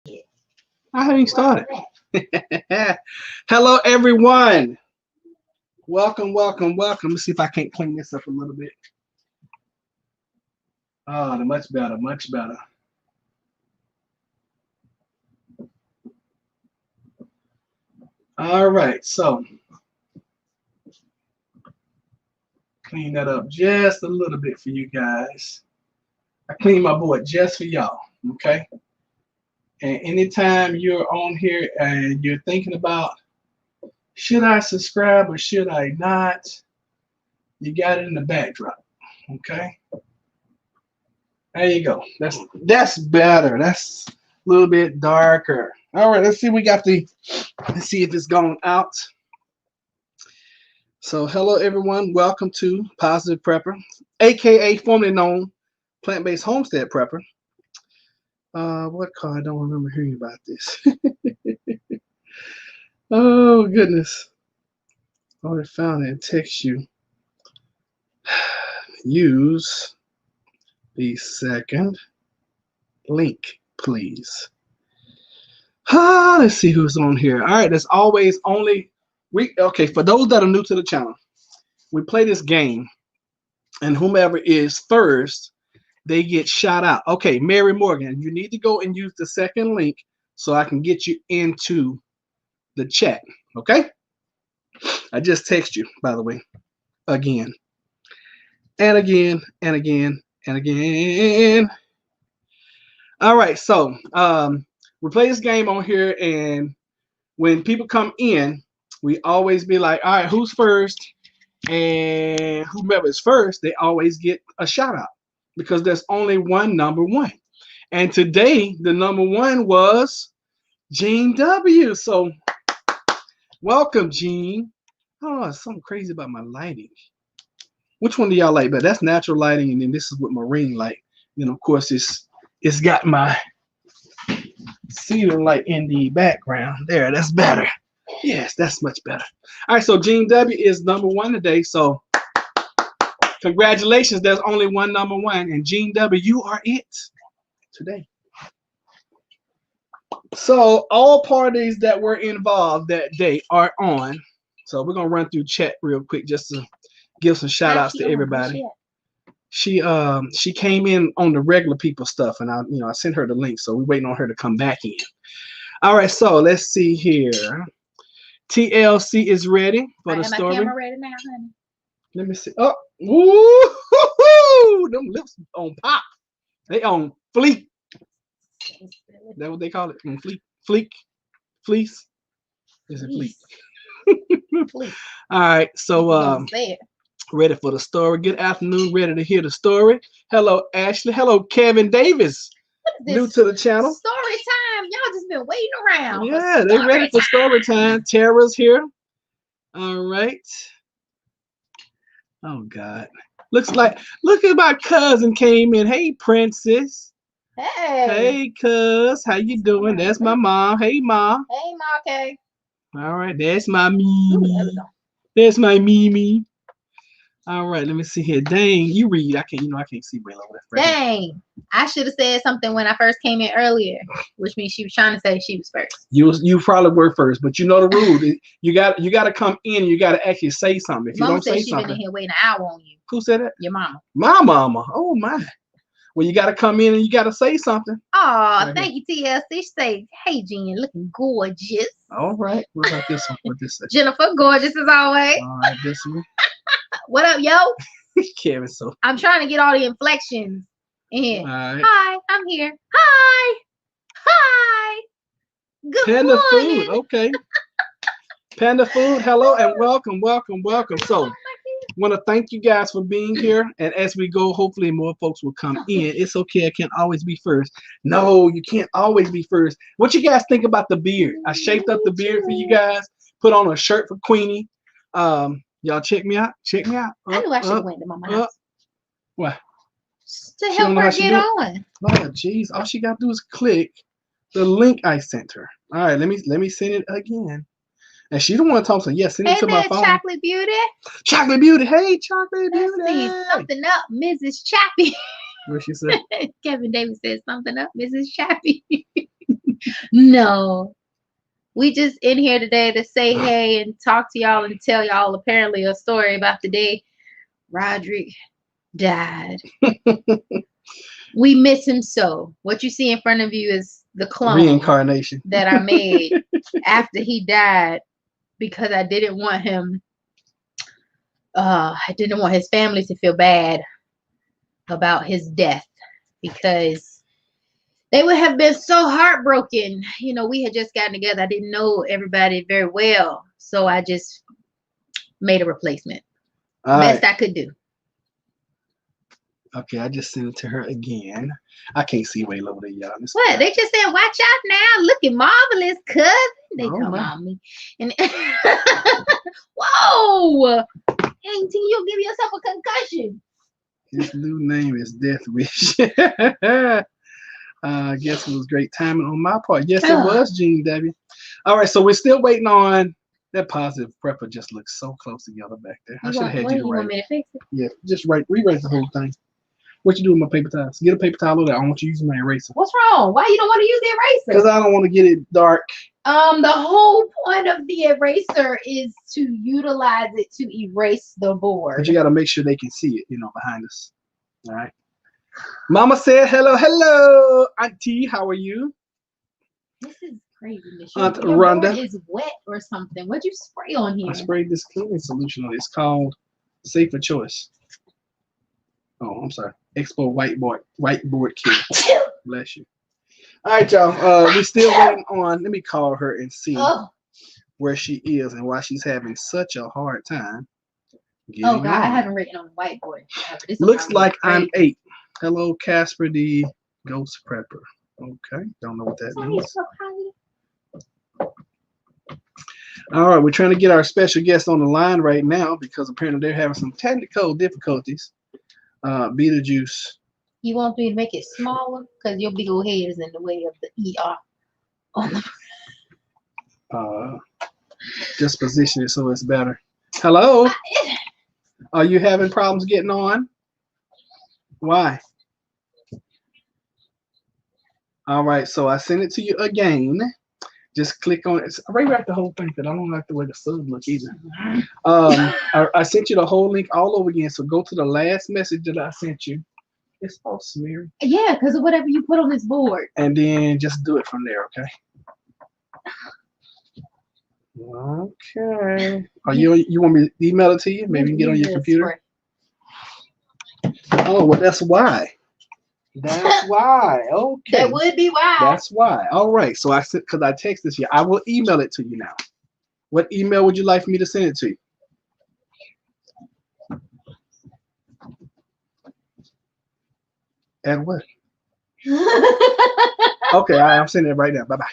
I haven't started. Hello, everyone. Welcome, welcome, welcome. Let's see if I can't clean this up a little bit. Oh, much better, much better. All right, so clean that up just a little bit for you guys. I cleaned my board just for y'all, okay? And anytime you're on here and you're thinking about should I subscribe or should I not, you got it in the backdrop, okay? There you go. That's better. That's a little bit darker. All right, let's see. Let's see if it's gone out. So, hello everyone. Welcome to Positive Prepper, aka formerly known Plant-Based Homestead Prepper. What car? I don't remember hearing about this. Oh goodness. Oh, I found it. Text you. Use the second link, please. Let's see who's on here. All right, there's always only okay, for those that are new to the channel, we play this game, and whomever is first, they get shot out. Okay, Mary Morgan, you need to go and use the second link so I can get you into the chat. Okay? I just text you, by the way, again. And again, and again, and again. All right, so we play this game on here, and when people come in, we always be like, all right, who's first? And whomever is first, they always get a shout out because there's only one number one. And today, the number one was Gene W. So welcome, Gene. Oh, it's something crazy about my lighting. Which one do y'all like better? That's natural lighting, and then this is with marine light. And then of course it's got my ceiling light in the background. There, that's better. Yes, that's much better. All right, so Gene W is number one today. So congratulations. There's only one number one, and Gene W, you are it today. So all parties that were involved that day are on. So we're gonna run through chat real quick just to give some shout outs to everybody. She came in on the regular people stuff, and I sent her the link, so we're waiting on her to come back in. All right, so let's see here. TLC is ready for the story. My camera ready now, honey? Let me see. Oh, woo! Them lips on pop. They on fleek. Is that what they call it? On fleek? Fleece? Is it fleek? Fleek. All right, so ready for the story. Good afternoon. Ready to hear the story. Hello, Ashley. Hello, Kevin Davis. New to the channel. Story time. Y'all just been waiting around. Yeah, they ready for story time. Tara's here. All right. Oh God. Look at my cousin came in. Hey, Princess. Hey. Hey, cuz. How you doing? That's my mom. Hey, mom. Hey, Ma. Okay. All right. That's my Mimi. That's my Mimi. All right, let me see here. Dang, you read. I can't see well over there. Dang, I should have said something when I first came in earlier, which means she was trying to say she was first. You probably were first, but you know the rule. You got to come in. You got to actually say something. If Mama you don't say she something, been in here waiting an hour on you. Who said that? Your mama. My mama. Oh my. Well, you got to come in and you got to say something. Oh, right, thank you, TLC. She say, "Hey, Jen, looking gorgeous." All right. What about this one? What this say? Jennifer, gorgeous as always. All right, this one. What up, yo? Kevin, so I'm trying to get all the inflections in here. Right. Hi, I'm here. Hi. Hi. Good Panda morning. Food. Okay. Panda Food, hello and welcome. So want to thank you guys for being here, and as we go, hopefully more folks will come in. It's okay, I can't always be first. No, you can't always be first. What you guys think about the beard? I shaped up the beard for you guys, put on a shirt for Queenie. Y'all check me out. I knew I should have went to Mama's house. What? To help her get on. Oh jeez, all she gotta do is click the link I sent her. All right, let me send it again. And she don't want to talk, so yes, send it to my phone. Chocolate Beauty. Chocolate Beauty. Hey, Chocolate Beauty. Let's see, something up, Mrs. Chappie. What she said? Kevin Davis said something up, Mrs. Chappie. No. We just in here today to say hey and talk to y'all and tell y'all apparently a story about the day Roderick died. We miss him so. What you see in front of you is the clone Reincarnation that I made after he died because I didn't want him. I didn't want his family to feel bad about his death because they would have been so heartbroken. You know, we had just gotten together. I didn't know everybody very well, so I just made a replacement. Best I could do. Okay, I just sent it to her again. I can't see way low there, y'all. What? They just said, watch out now. Looking marvelous, cousin. They talking about me. And whoa! Dang, you'll give yourself a concussion. His new name is Death Wish. I guess it was great timing on my part. Yes, it was, Gene W. All right, so we're still waiting on that positive prepper. Just looks so close together back there. I should have had you to write. Want me to fix it? Yeah, just rewrite the whole thing. What you do with my paper towels? Get a paper towel over there. I want you to use my eraser. What's wrong? Why you don't want to use the eraser? Because I don't want to get it dark. The whole point of the eraser is to utilize it to erase the board. But you got to make sure they can see it, behind us. All right. Mama said, hello, Auntie. How are you? This is crazy, Miss. Aunt Your Rhonda. board is wet or something. What'd you spray on here? I sprayed this cleaning solution on it. It's called Safer Choice. Oh, I'm sorry. Expo whiteboard kit. Bless you. All right, y'all. We still waiting on. Let me call her and see where she is and why she's having such a hard time. Oh God, I haven't written on the whiteboard. Looks like I'm 8. Hello, Casper the Ghost Prepper. Okay, don't know what that means. All right, we're trying to get our special guest on the line right now because apparently they're having some technical difficulties. Beetlejuice. You want me to make it smaller? Because your big old head is in the way of the ER. Just position it so it's better. Hello? Are you having problems getting on? Why? All right, so I sent it to you again. Just click on it. Rewrite the whole thing because I don't like the way the sub look either. I sent you the whole link all over again. So go to the last message that I sent you. It's all smeary. Yeah, because of whatever you put on this board. And then just do it from there, okay? Okay. You want me to email it to you? Maybe you can get on your computer. Oh, well, that's why. That's why. Okay. That would be why. That's why. All right. So I said, because I texted you, I will email it to you now. What email would you like for me to send it to you? And what? Okay, I'm sending it right now. Bye-bye.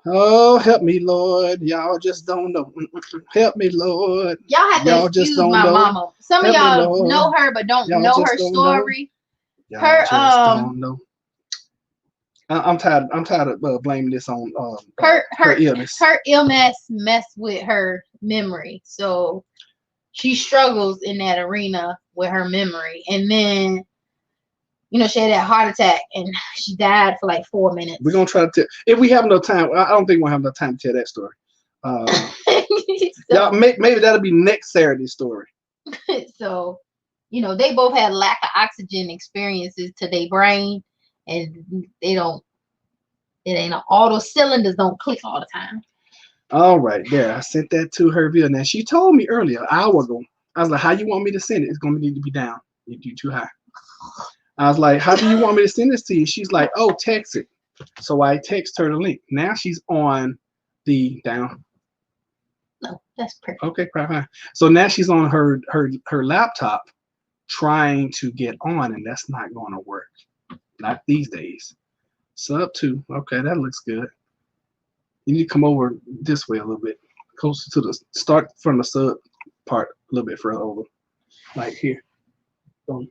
Oh, help me, Lord. Y'all just don't know. Help me, Lord. Y'all have to excuse my mama. Some of y'all know her, but don't know her story. Her don't know. I'm tired of blaming this on her illness. Her illness messed with her memory. So she struggles in that arena with her memory. And then she had that heart attack and she died for like 4 minutes. We're going to try to tell. If we have enough time, I don't think we'll have enough time to tell that story. Y'all, maybe that'll be next Saturday's story. So, they both had lack of oxygen experiences to their brain and all those cylinders don't click all the time. All right, there. I sent that to her via. Now, she told me earlier, an hour ago, I was like, how you want me to send it? It's going to need to be down. You're too high. I was like, how do you want me to send this to you? She's like, oh, text it. So I text her the link. Now she's on the down. No, that's perfect. Okay, fine. So now she's on her laptop trying to get on, and that's not going to work. Not these days. Sub 2. Okay, that looks good. You need to come over this way a little bit. Closer to the start from the sub part a little bit further over. Like here. Boom.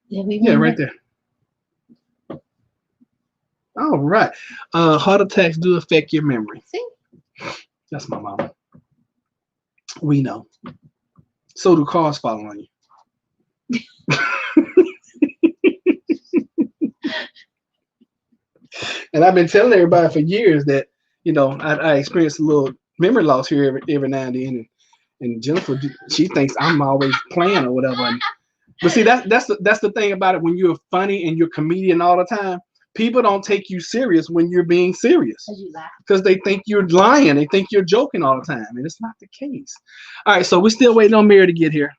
Yeah, right there. All right. Heart attacks do affect your memory. See? That's my mama. We know. So do cars falling on you. And I've been telling everybody for years that, I experience a little memory loss here every now and then. And Jennifer, she thinks I'm always playing or whatever. But see, that's the thing about it. When you're funny and you're a comedian all the time, people don't take you serious when you're being serious because they think you're lying. They think you're joking all the time, and it's not the case. All right, so we're still waiting on Mary to get here.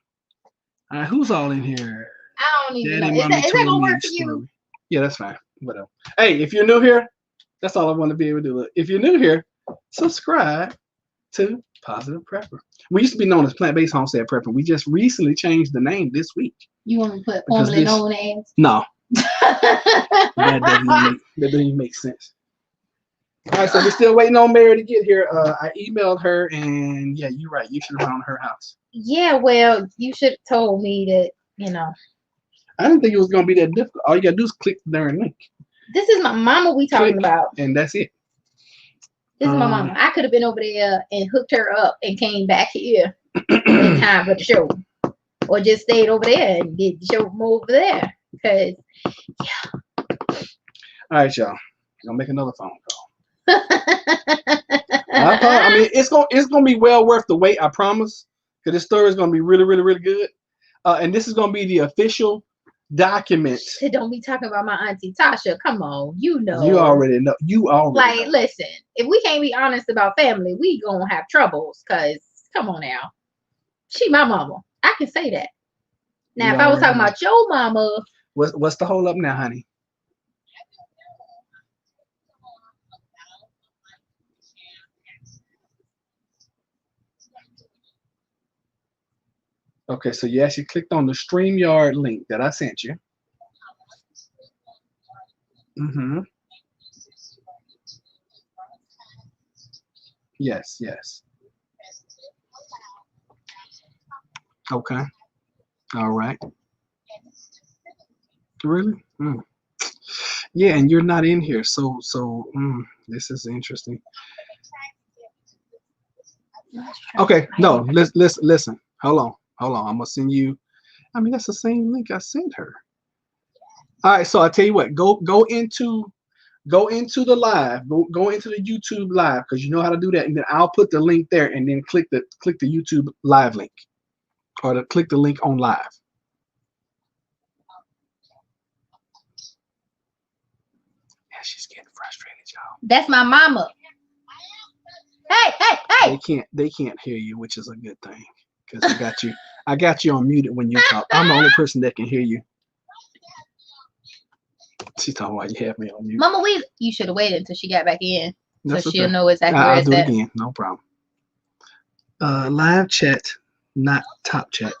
All right, who's all in here? I don't even Daddy, know. mommy Is that told gonna me work a for you? story. Yeah, that's fine. Whatever. Hey, if you're new here, that's all I want to be able to do. Look, if you're new here, subscribe to Positive Prepper. We used to be known as Plant-Based Homestead Prepper. We just recently changed the name this week. You want to put formerly known as? No. that doesn't even make sense. All right, so we're still waiting on Mary to get here. I emailed her, and yeah, you're right. You should have found her house. Yeah, well, you should have told me that, I didn't think it was going to be that difficult. All you got to do is click the darn link. This is my mama we talking about. And that's it. This is my mama. I could have been over there and hooked her up and came back here in time for the show. Or just stayed over there and did the show from over there. Because, yeah. All right, y'all. Gonna make another phone call. I mean, it's gonna be well worth the wait. I promise. Because this story is gonna be really, really, really good. And this is gonna be the official document. Don't be talking about my auntie Tasha. Come on, you know. You already know. Like, listen. If we can't be honest about family, we gonna have troubles. Cause come on now, she my mama. I can say that. Now, if I was talking about your mama, what's the hold up now, honey? Okay, so you actually clicked on the StreamYard link that I sent you. Mm-hmm. Yes. Okay. All right. Really? Mm. Yeah, and you're not in here, so this is interesting. Okay, no, listen. Hold on. I'm gonna send you. I mean, that's the same link I sent her. All right, so I tell you what, go into the live, go into the YouTube live because you know how to do that, and then I'll put the link there, and then click the YouTube live link, or click the link on live. Yeah, she's getting frustrated, y'all. That's my mama. Hey! They can't hear you, which is a good thing because I got you on muted when you talk. I'm the only person that can hear you. She's talking about you have me on mute. Mama, you should have waited until she got back in. So she'll know exactly where I'll it's do it at. again, no problem. Live chat, not top chat.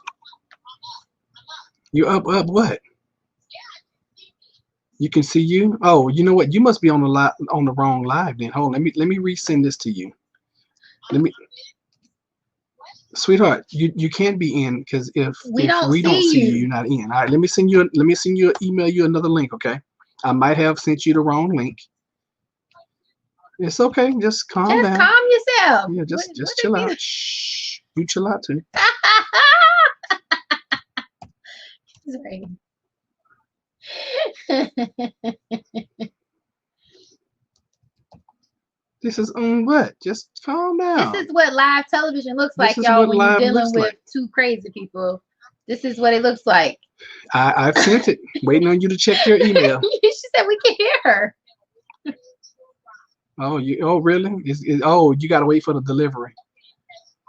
You up what? You can see you? Oh, you know what? You must be on the wrong live then. Hold on, let me resend this to you. Sweetheart, you can't be in because if we don't see you, you're not in. All right, let me send you email you another link, okay? I might have sent you the wrong link. It's okay. Just calm down. Calm yourself. Yeah, just chill out. Shh. You chill out too. Sorry. This is what? Just calm down. This is what live television looks like, y'all, when you're dealing with two crazy people. This is what it looks like. I've sent it. Waiting on you to check your email. She said we can hear her. Oh, really? You got to wait for the delivery.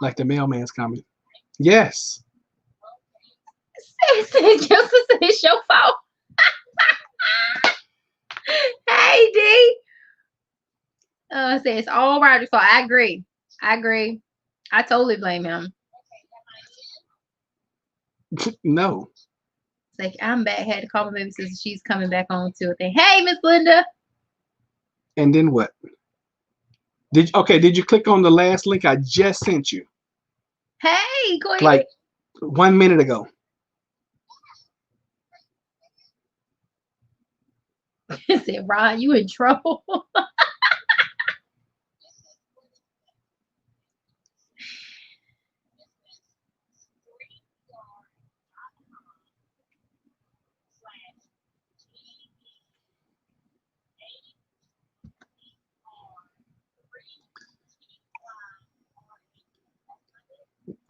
Like the mailman's coming. Yes. It's your fault. Hey, D. Say it's all Roger's fault. I agree. I totally blame him. No. It's like, I'm back. Had to call my baby sister. She's coming back on to a thing. Hey, Miss Linda. And then what? Did you click on the last link I just sent you? Hey, go ahead. Like 1 minute ago. Said, Ron, you in trouble.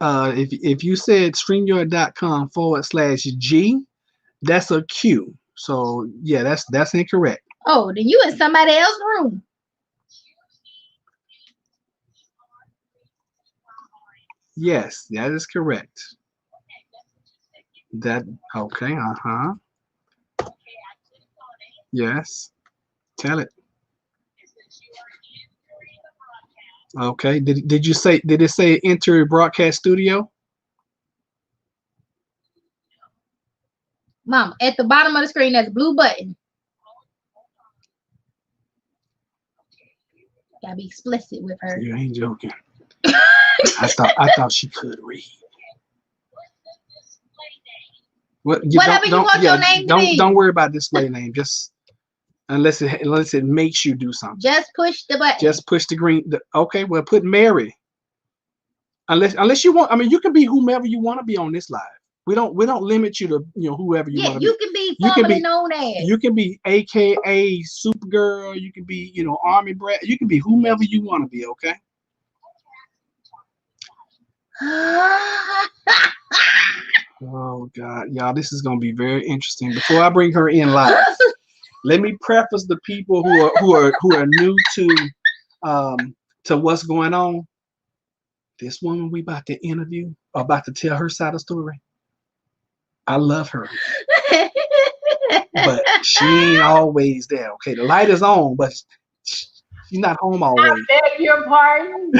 If you said StreamYard.com/G, that's a Q. So yeah, that's incorrect. Oh, then you in somebody else's room. Yes, that is correct. That okay, uh-huh. Yes. Tell it. Okay. Did it say enter broadcast studio? Mom, at the bottom of the screen, there's a blue button. Gotta be explicit with her. You ain't joking. I thought she could read. Whatever you want your name to be. Don't worry about display name. Just unless it makes you do something. Just push the button. Just push the green. Okay, well put Mary. Unless you want. I mean, you can be whomever you want to be on this live. We don't limit you to whoever you want to be. You can be formerly known as. You can be AKA Supergirl. You can be Army Brat. You can be whomever you want to be. Okay. Oh God, y'all, this is gonna be very interesting. Before I bring her in live, let me preface the people who are new to what's going on. This woman we about to interview, about to tell her side of the story. I love her, but she ain't always there. Okay, the light is on, but she's not home always. I beg your pardon.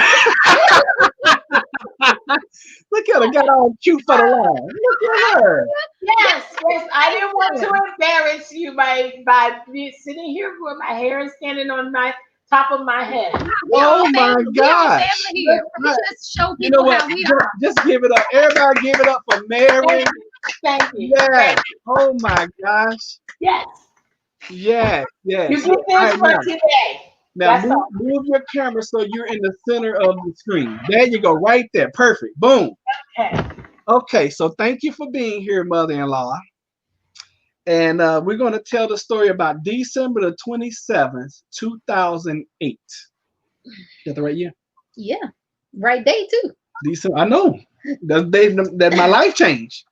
Look at her, got all cute for the line. Look at her. Yes, I didn't want to embarrass you by me sitting here with my hair standing on my top of my head. Oh my gosh. Just show people how we are. Just give it up. Everybody give it up for Mary. Thank you. Yes. Oh my gosh. Yes. Yes. Yes. You get this for today. Now move your camera so you're in the center of the screen. There you go, right there. Perfect. Boom. Okay. Okay, so thank you for being here, mother-in-law. And we're going to tell the story about December the 27th, 2008. Is that the right year? Yeah. Right day, too. December, I know. That's the day that my life changed.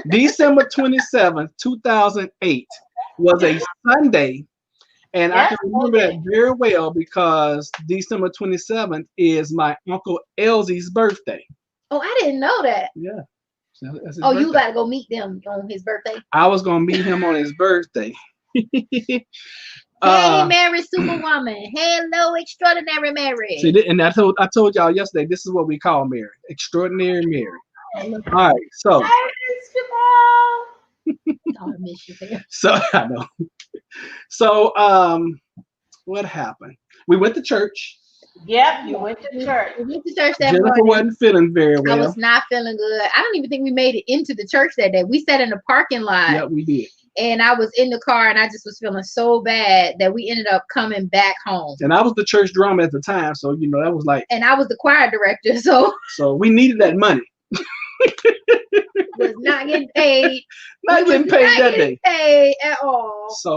December 27th, 2008 was a Sunday. And I can remember that very well because December 27th is my Uncle Elsie's birthday. Oh, I didn't know that. Yeah. Oh, you got to go meet them on his birthday? I was going to meet him on his birthday. Hey, Mary Superwoman. Hello, Extraordinary Mary. See, and I told y'all yesterday, this is what we call Mary. Extraordinary Mary. All right, so. I miss you there. So, I know. So, what happened? We went to church. Yep, you went to church. We went to church that Jennifer morning. wasn't feeling very well. I was not feeling good. I don't even think we made it into the church that day. We sat in the parking lot. Yeah, we did. And I was in the car, and I just was feeling so bad that we ended up coming back home. And I was the church drummer at the time, so that was like. And I was the choir director, so. So we needed that money. Was not getting paid. Not getting paid that day. Paid at all. So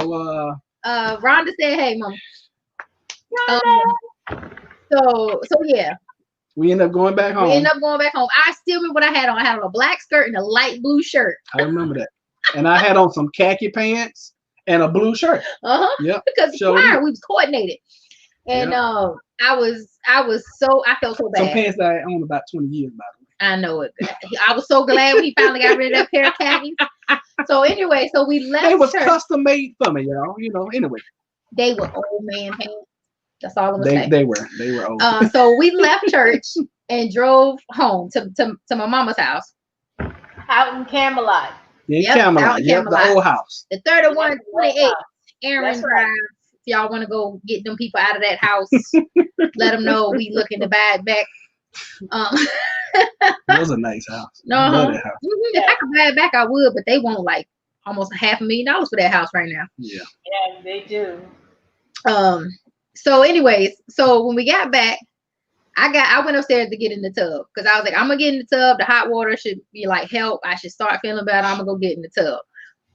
Rhonda said, "Hey, Mom." So yeah. We ended up going back home. I still remember what I had on. I had on a black skirt and a light blue shirt. I remember that. And I had on some khaki pants and a blue shirt. Yep. Because the choir, we was coordinated. And I felt so bad. Some pants that I owned about 20 years, by the way. I know it. I was so glad when he finally got rid of that pair of khakis. So anyway, we left. They was custom made for me, y'all. Anyway. They were old man pants. That's all I'm gonna say. They were old. So we left church and drove home to my mama's house. Out in Camelot. Camelot. Yep, the old house. The 3128 Aaron Drive. If y'all want to go get them people out of that house, let them know we looking to buy it back. That was a nice house. No, if I could buy it back, I would, but they want like almost $500,000 for that house right now. Yeah. Yeah, they do. So anyways, when we got back, I went upstairs to get in the tub because I was like, I'm gonna get in the tub. The hot water should be like help. I should start feeling better. I'm gonna go get in the tub.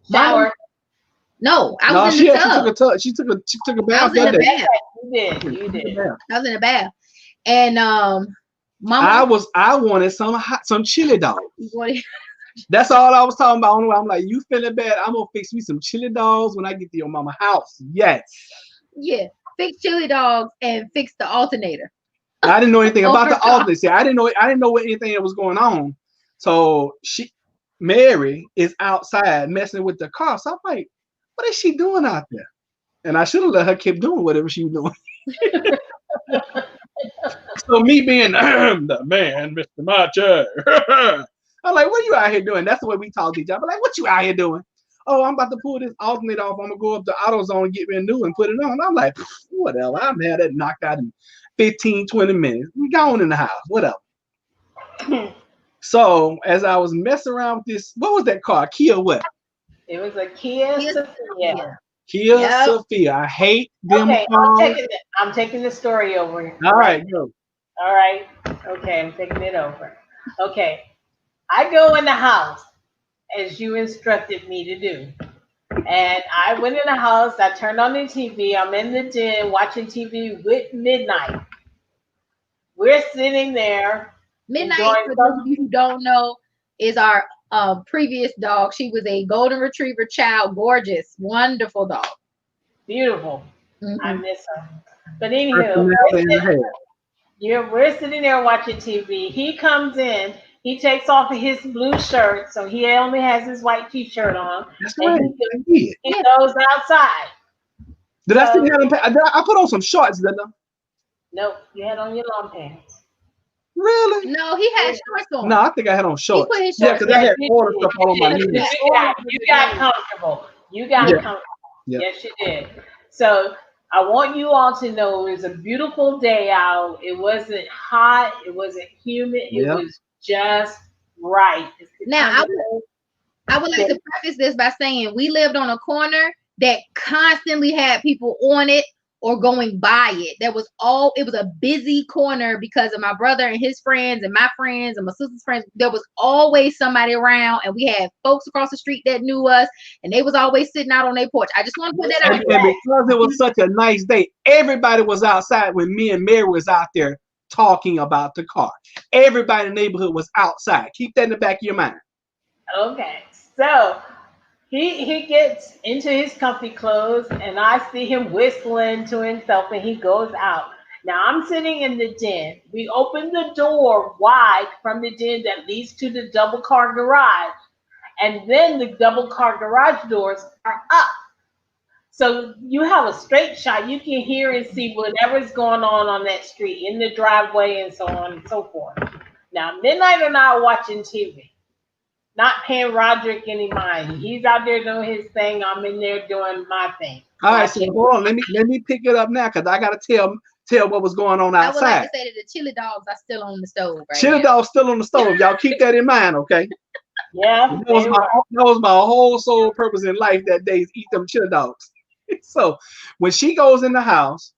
Shower. No, I was in the tub. She took a bath. You did. I was in the bath. And Mama, I wanted some chili dogs. what That's all I was talking about. I'm like, you feeling bad? I'm gonna fix me some chili dogs when I get to your mama house. Yes. yeah, fix chili dogs and fix the alternator. I didn't know anything Oh about her the God. alternate. See, I didn't know what anything that was going on. So Mary is outside messing with the car. So I'm like, what is she doing out there? And I should have let her keep doing whatever she was doing. So me being the man, Mr. Macho. I'm like, what are you out here doing? That's the way we talk to each other. I'm like, what you out here doing? Oh, I'm about to pull this alternator off. I'm gonna go up to AutoZone and get me a new and put it on. I'm like, whatever. I'm had that knocked out in 15, 20 minutes. We gone in the house, whatever. So as I was messing around with this, what was that car? Kia what? It was a Kia Yes, Sophia. Kia Yep. Sophia. I hate them Okay, cars. I'm taking the story over. All right, go. All right. Okay, I'm taking it over. Okay. I go in the house as you instructed me to do. And I went in the house, I turned on the TV, I'm in the den watching TV with Midnight. We're sitting there Midnight, enjoying for those of some you who don't know, is our previous dog. She was a golden retriever child, gorgeous, wonderful dog. beautiful. I Hmm. miss her. But anywho, Personality in the head. we're sitting there watching TV. He comes in, he takes off his blue shirt, so he only has his white t-shirt on, That's and right. I did. he Yeah. goes outside. Did I still So have them? I put on some shorts, didn't I? nope, you had on your long pants. Really? No, he had shorts on. No, I think I had on He shorts. put his Yeah, shorts because I on. Yes, had you all the did. stuff all on my You knees. did. You got comfortable. You got Yeah, comfortable. yeah. Yes, you did. So I want you all to know it was a beautiful day out. It wasn't hot. It wasn't humid. It Yeah. was just right. It's the Now, kind of I would like day to preface this by saying we lived on a corner that constantly had people on it or going by it. It was a busy corner because of my brother and his friends and my friends and my sister's friends. There was always somebody around, and we had folks across the street that knew us, and they was always sitting out on their porch. I just want to put that out And because it was such a nice day, everybody was outside when me and Mary was out there talking about the car. Everybody in the neighborhood was outside. Keep that in the back of your mind. Okay, so he gets into his comfy clothes, and I see him whistling to himself, and he goes out. Now I'm sitting in the den. We open the door wide from the den that leads to the double car garage, and then the double car garage doors are up. So you have a straight shot. You can hear and see whatever's going on that street, in the driveway, and so on and so forth. Now, Midnight and I are watching TV, not paying Roderick any mind. He's out there doing his thing. I'm in there doing my thing. All right, so Watching. hold on. Let me pick it up now because I gotta tell what was going on I would like outside. to say that the chili dogs are still on the stove right Chili now. dog's still on the stove. Y'all keep that in mind, okay? Yeah, they were. That was my whole sole purpose in life that day is eat them chili dogs. So when she goes in the house,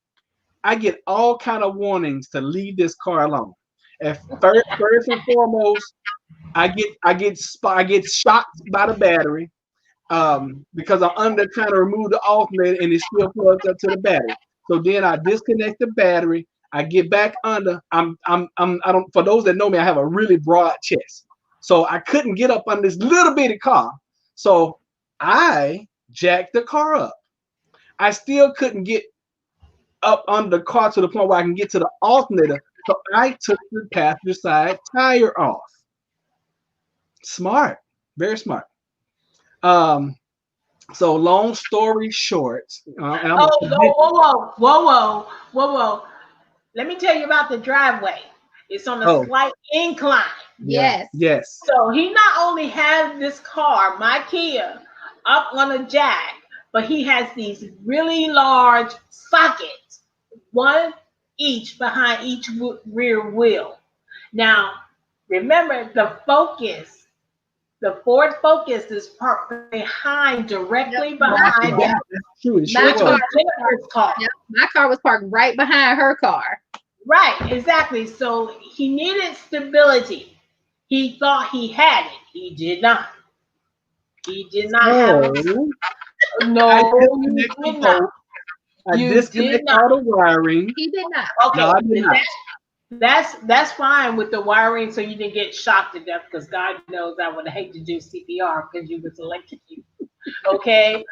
I get all kind of warnings to leave this car alone. At first and foremost, I get shocked by the battery because I'm under trying to remove the alternator and it's still plugged up to the battery. So then I disconnect the battery. I get back under. I don't. For those that know me, I have a really broad chest, so I couldn't get up on this little bitty car. So I jacked the car up. I still couldn't get up under the car to the point where I can get to the alternator. So I took the passenger side tire off. Smart, very smart. Um, so long story short, and I'm Oh, whoa, whoa, whoa, whoa, whoa, whoa. Let me tell you about the driveway. It's on a oh slight incline. yeah, Yes. yes, So he not only has this car, my Kia, up on a jack, but he has these really large sockets, one each behind each rear wheel. Now, remember the Ford Focus is parked behind, directly My behind car, that, that's true. It sure my which car, was was. Jennifer's car. yep, my car was parked right behind her car. Right, exactly. So he needed stability. He thought he had it. He did not. He did not have a. So I No, you disconnect the did not. pole. I You did disconnect not. all the wiring. He did not. No, Okay, I did not. That's fine with the wiring, so you didn't get shocked to death. Because God knows I would hate to do CPR because you was electrocuted. Okay.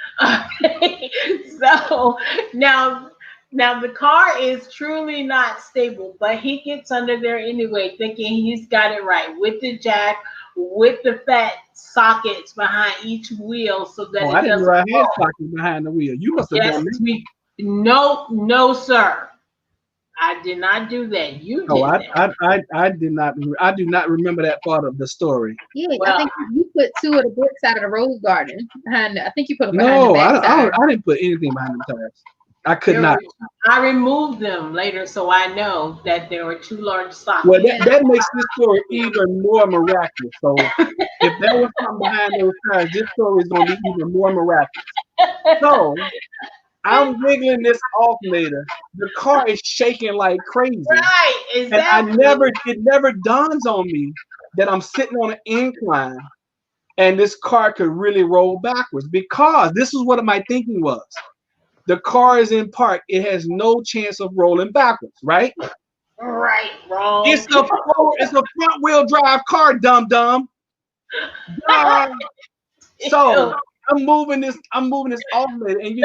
So now now the car is truly not stable, but he gets under there anyway, thinking he's got it right with the jack, with the fat sockets behind each wheel so that Oh, I it didn't know doesn't I had roll. sockets behind the wheel. You must have Yes, done that. no, no, sir. I did not do that. You Oh, did that. I did not. I do not remember that part of the story. Yeah, I Well, think you put two of the bricks out of the rose garden behind. I think you put them behind the No, back tire. I didn't put anything behind them tires. I could there not. were, I removed them later, so I know that there were two large Well, sockets. Yeah, that makes this story even more miraculous. So, if there was something behind those tires, this story is going to be even more miraculous. So, I'm wiggling this alternator. The car is shaking like crazy. Right, And exactly. it never dawns on me that I'm sitting on an incline and this car could really roll backwards because this is what my thinking was. The car is in park. It has no chance of rolling backwards, right? Right, wrong. It's a front wheel drive car, dumb dumb. Duh. So Ew. I'm moving this alternator, and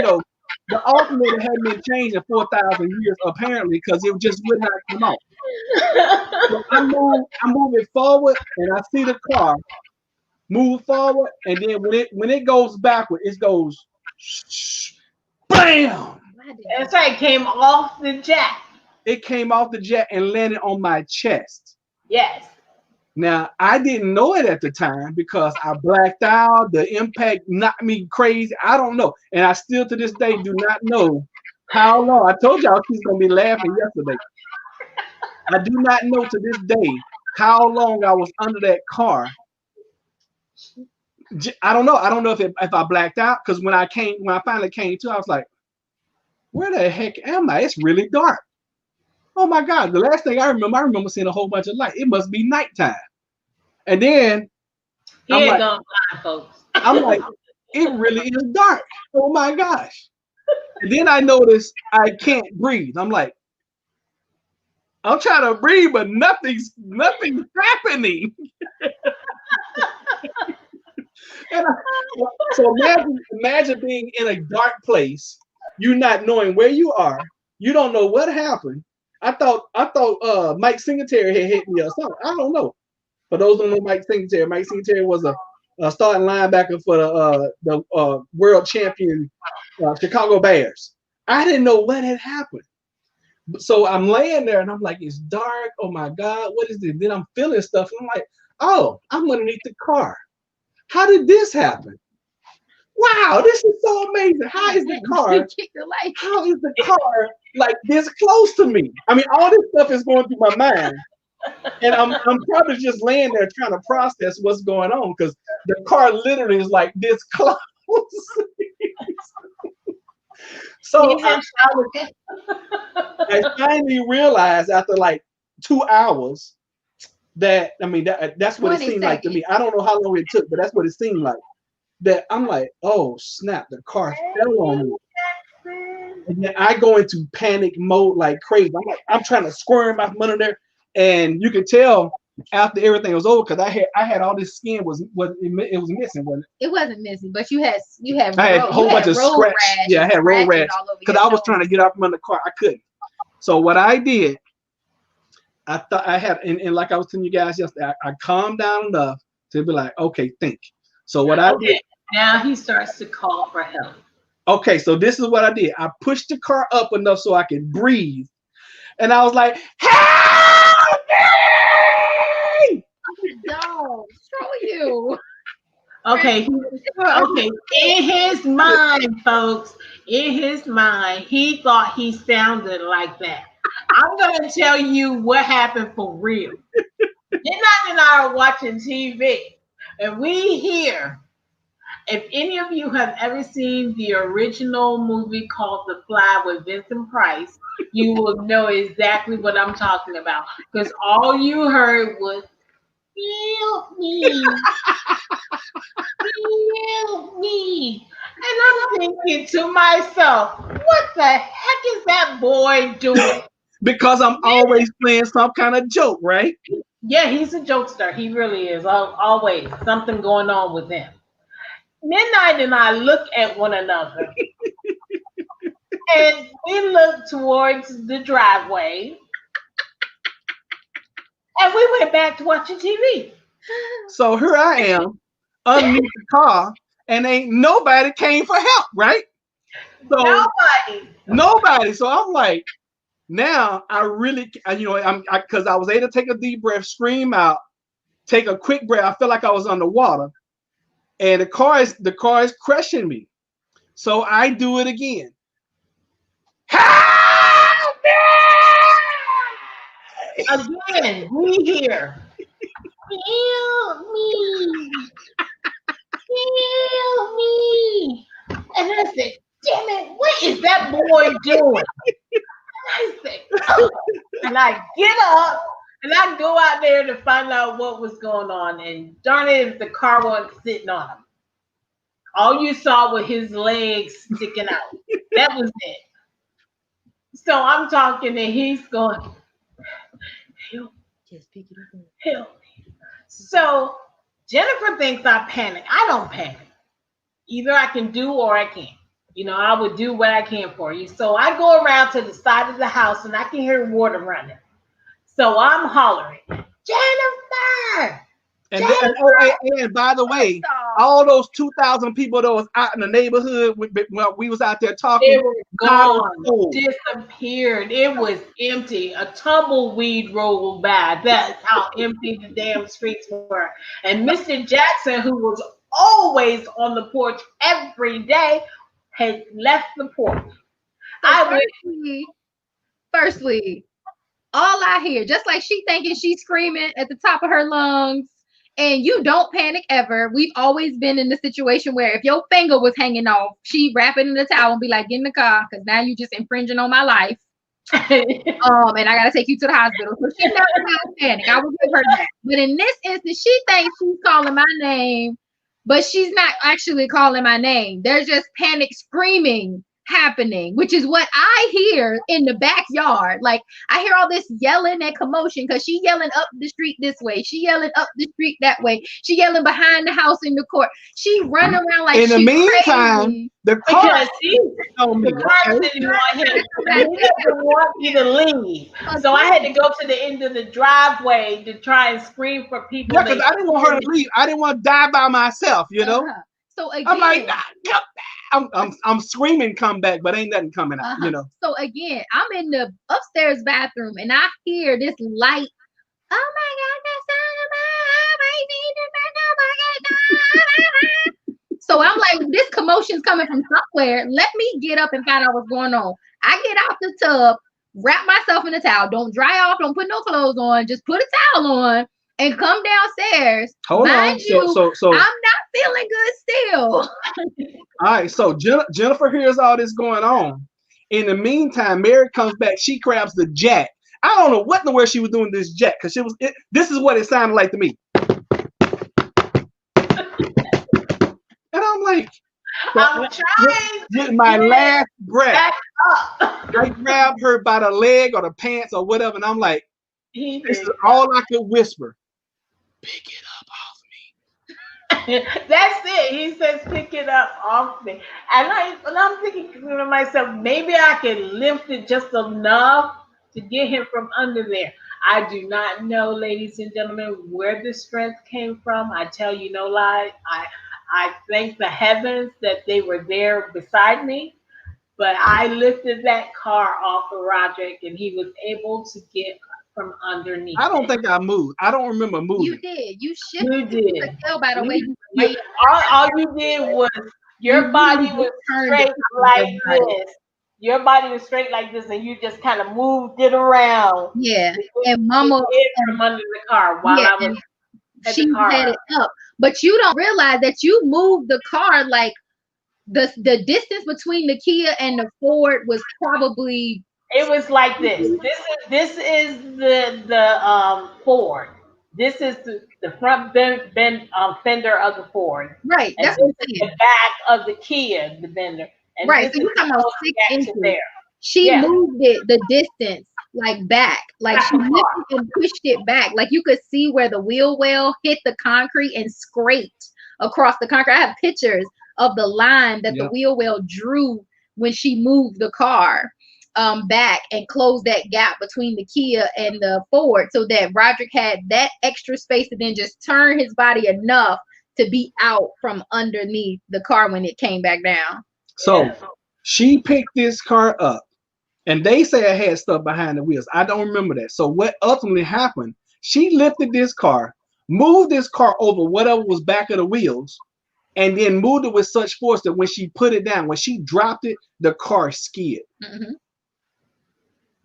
the alternator hadn't been changed in 4,000 years apparently because it just would not come out. So I'm moving forward, and I see the car move forward, and then when it goes backward, it goes bam. why did That's right, came off the jack. It came off the jet and landed on my chest. Yes. Now I didn't know it at the time because I blacked out. The impact knocked me crazy. I don't know, and I still to this day do not know how long. I told y'all she's gonna be laughing yesterday. I do not know to this day how long I was under that car. I don't know. I don't know if I blacked out because when I finally came to, I was like, where the heck am I? It's really dark. Oh my God. The last thing I remember seeing a whole bunch of light. It must be nighttime. And then He I'm ain't like, gonna lie, folks. I'm like, it really is dark. Oh my gosh. And then I notice I can't breathe. I'm like, I'm trying to breathe, but nothing's happening. And so imagine being in a dark place, you not knowing where you are, you don't know what happened. I thought Mike Singletary had hit me or something. I don't know. For those who don't know Mike Singletary was a starting linebacker for the world champion Chicago Bears. I didn't know what had happened. So I'm laying there and I'm like, it's dark. Oh my God, what is this? Then I'm feeling stuff. And I'm like, oh, I'm underneath the car. How did this happen? Wow, this is so amazing. How is the car? kick the light? How is the car like this close to me? I mean, all this stuff is going through my mind. And I'm probably just laying there trying to process what's going on because the car literally is like this close. So I finally realized after like 2 hours that that's what it 20 seemed like to me. I don't know how long it took, but that's what it seemed like. That I'm like, oh snap, the car fell on me. And then I go into panic mode like crazy. I'm trying to squirm out from under there. And you could tell after everything was over because I had all this skin was missing, wasn't it? It wasn't missing, but you had I had a whole bunch of road scratch. rash. Yeah, I had road rash all over because your I was nose. trying to get out from under the car. I couldn't. So what I did, I thought I had, and like I was telling you guys yesterday, I calmed down enough to be like, okay, think. So what I did. Now he starts to call for help. Okay, so this is what I did. I pushed the car up enough so I could breathe, and I was like, "Help me!" Don't show you. Okay, okay. In his mind, folks, in his mind, he thought he sounded like that. I'm gonna tell you what happened for real. Midnight and I are watching TV, and we hear. If any of you have ever seen the original movie called The Fly with Vincent Price, you will know exactly what I'm talking about. Because all you heard was, help me, help me. And I'm thinking to myself, what the heck is that boy doing? because I'm always playing some kind of joke, right? Yeah, he's a jokester. He really is. Always something going on with him. Midnight and I look at one another, and we look towards the driveway, and we went back to watching TV. So here I am underneath the car, and ain't nobody came for help, right? So Nobody. nobody. So I'm like, now I really, because I was able to take a deep breath, scream out, take a quick breath. I felt like I was underwater, and the car is crushing me. So I do it again. Help me! Again, we here. Help me. Help me. And I said, damn it, what is that boy doing? I said, oh. And I get up and I go out there to find out what was going on. And darn it, the car wasn't sitting on him. All you saw was his legs sticking out. That was it. So I'm talking and he's going, help, help me. So Jennifer thinks I panic. I don't panic. Either I can do or I can't. I would do what I can for you. So I go around to the side of the house and I can hear water running. So I'm hollering, Jennifer! And by the way, all those 2,000 people that was out in the neighborhood when we was out there talking, They were gone, disappeared. It was empty. A tumbleweed rolled by. That's how empty the damn streets were. And Mr. Jackson, who was always on the porch every day, had left the porch. Firstly, all I hear, just like she thinking she's screaming at the top of her lungs, and you don't panic ever. We've always been in the situation where if your finger was hanging off, she wrap it in the towel and be like, get in the car, because now you just infringing on my life. And I gotta take you to the hospital. So she never got panic. I will give her that. But in this instance, she thinks she's calling my name, but she's not actually calling my name. There's just panic screaming happening, which is what I hear in the backyard. Like I hear all this yelling and commotion because she yelling up the street this way, she yelling up the street that way, she yelling behind the house in the court, she running around like in the meantime crazy. the car didn't want him. He didn't want me to leave, so I had to go to the end of the driveway to try and scream for people. Yeah, because I didn't want her to leave. I didn't want to die by myself, So again, I'm like, I'm screaming, come back, but ain't nothing coming out, So again, I'm in the upstairs bathroom and I hear this light. Oh my God, so I'm like, this commotion's coming from somewhere. Let me get up and find out what's going on. I get out the tub, wrap myself in a towel. Don't dry off. Don't put no clothes on. Just put a towel on and come downstairs. Hold on. So I'm not feeling good still. All right. So Jennifer hears all this going on. In the meantime, Mary comes back. She grabs the jack. I don't know what in the world she was doing this jack, because this is what it sounded like to me. And I'm like, I'm trying with my last breath, I grabbed her by the leg or the pants or whatever, and I'm like, this is all I could whisper. Pick it up off me. That's it. He says, pick it up off me. And I'm thinking to myself, maybe I can lift it just enough to get him from under there. I do not know, ladies and gentlemen, where the strength came from. I tell you no lie. I thank the heavens that they were there beside me. But I lifted that car off of Roderick, and he was able to get from underneath. I don't think I moved. I don't remember moving. You did. You shifted. You did. You could tell by the way you all you did was your body was straight like this. Your body was straight like this, and you just kind of moved it around. Yeah, and Mama from under the car while I was. She had it up, but you don't realize that you moved the car like the distance between the Kia and the Ford was probably. It was like this. This is the Ford. This is the front fender of the Ford. Right. That's what I'm saying. The back of the Kia, the fender. And right. So you're talking about 6 inches there. She moved it the distance like back, like she lifted and pushed it back. Like you could see where the wheel well hit the concrete and scraped across the concrete. I have pictures of the line that the wheel well drew when she moved the car back and closed that gap between the Kia and the Ford, so that Roderick had that extra space to then just turn his body enough to be out from underneath the car when it came back down. So she picked this car up, and they say it had stuff behind the wheels. I don't remember that. So what ultimately happened, she lifted this car, moved this car over whatever was back of the wheels, and then moved it with such force that when she put it down, when she dropped it, the car skid. Mm-hmm.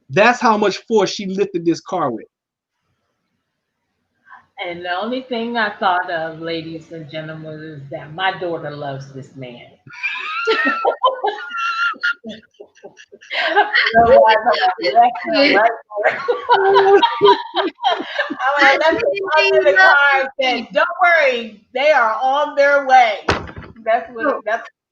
That's how much force she lifted this car with. And the only thing I thought of, ladies and gentlemen, is that my daughter loves this man. So I left him under the car and said, "Don't worry, they are on their way." That's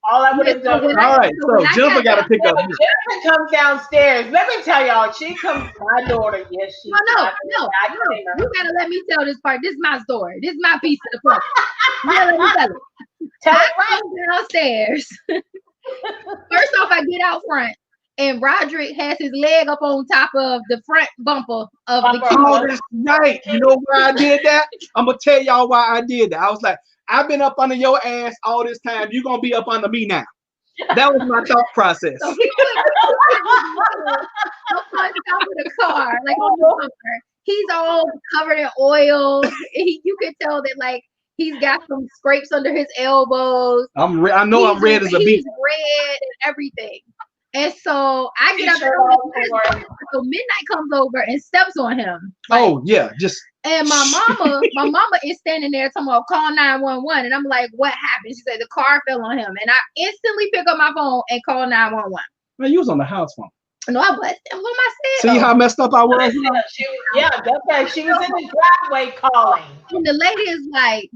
all I would have done. All right, so Jennifer got to pick up. Jennifer comes downstairs. Let me tell y'all, she comes. My daughter, yes, she. No. You gotta let me tell this part. This is my story. This is my piece of the puzzle. Let me tell it. I come downstairs. First off, I get out front, and Roderick has his leg up on top of the front bumper of the car. Oh, that's right. You know why I did that? I'm gonna tell y'all why I did that. I was like, I've been up under your ass all this time. You're gonna be up under me now. That was my thought process. So he up on top of the car, like on the bumper. He's all covered in oil. You could tell that like he's got some scrapes under his elbows. I'm red as a beet. He's red and everything. And so I get up there, so Midnight comes over and steps on him. Oh yeah, just. And my mama is standing there talking about call 911, and I'm like, what happened? She said the car fell on him, and I instantly pick up my phone and call 911. Man, you was on the house phone. No, I wasn't. What am I saying? See how messed up I was? Yeah, that's right. She was in the driveway calling. And the lady is like,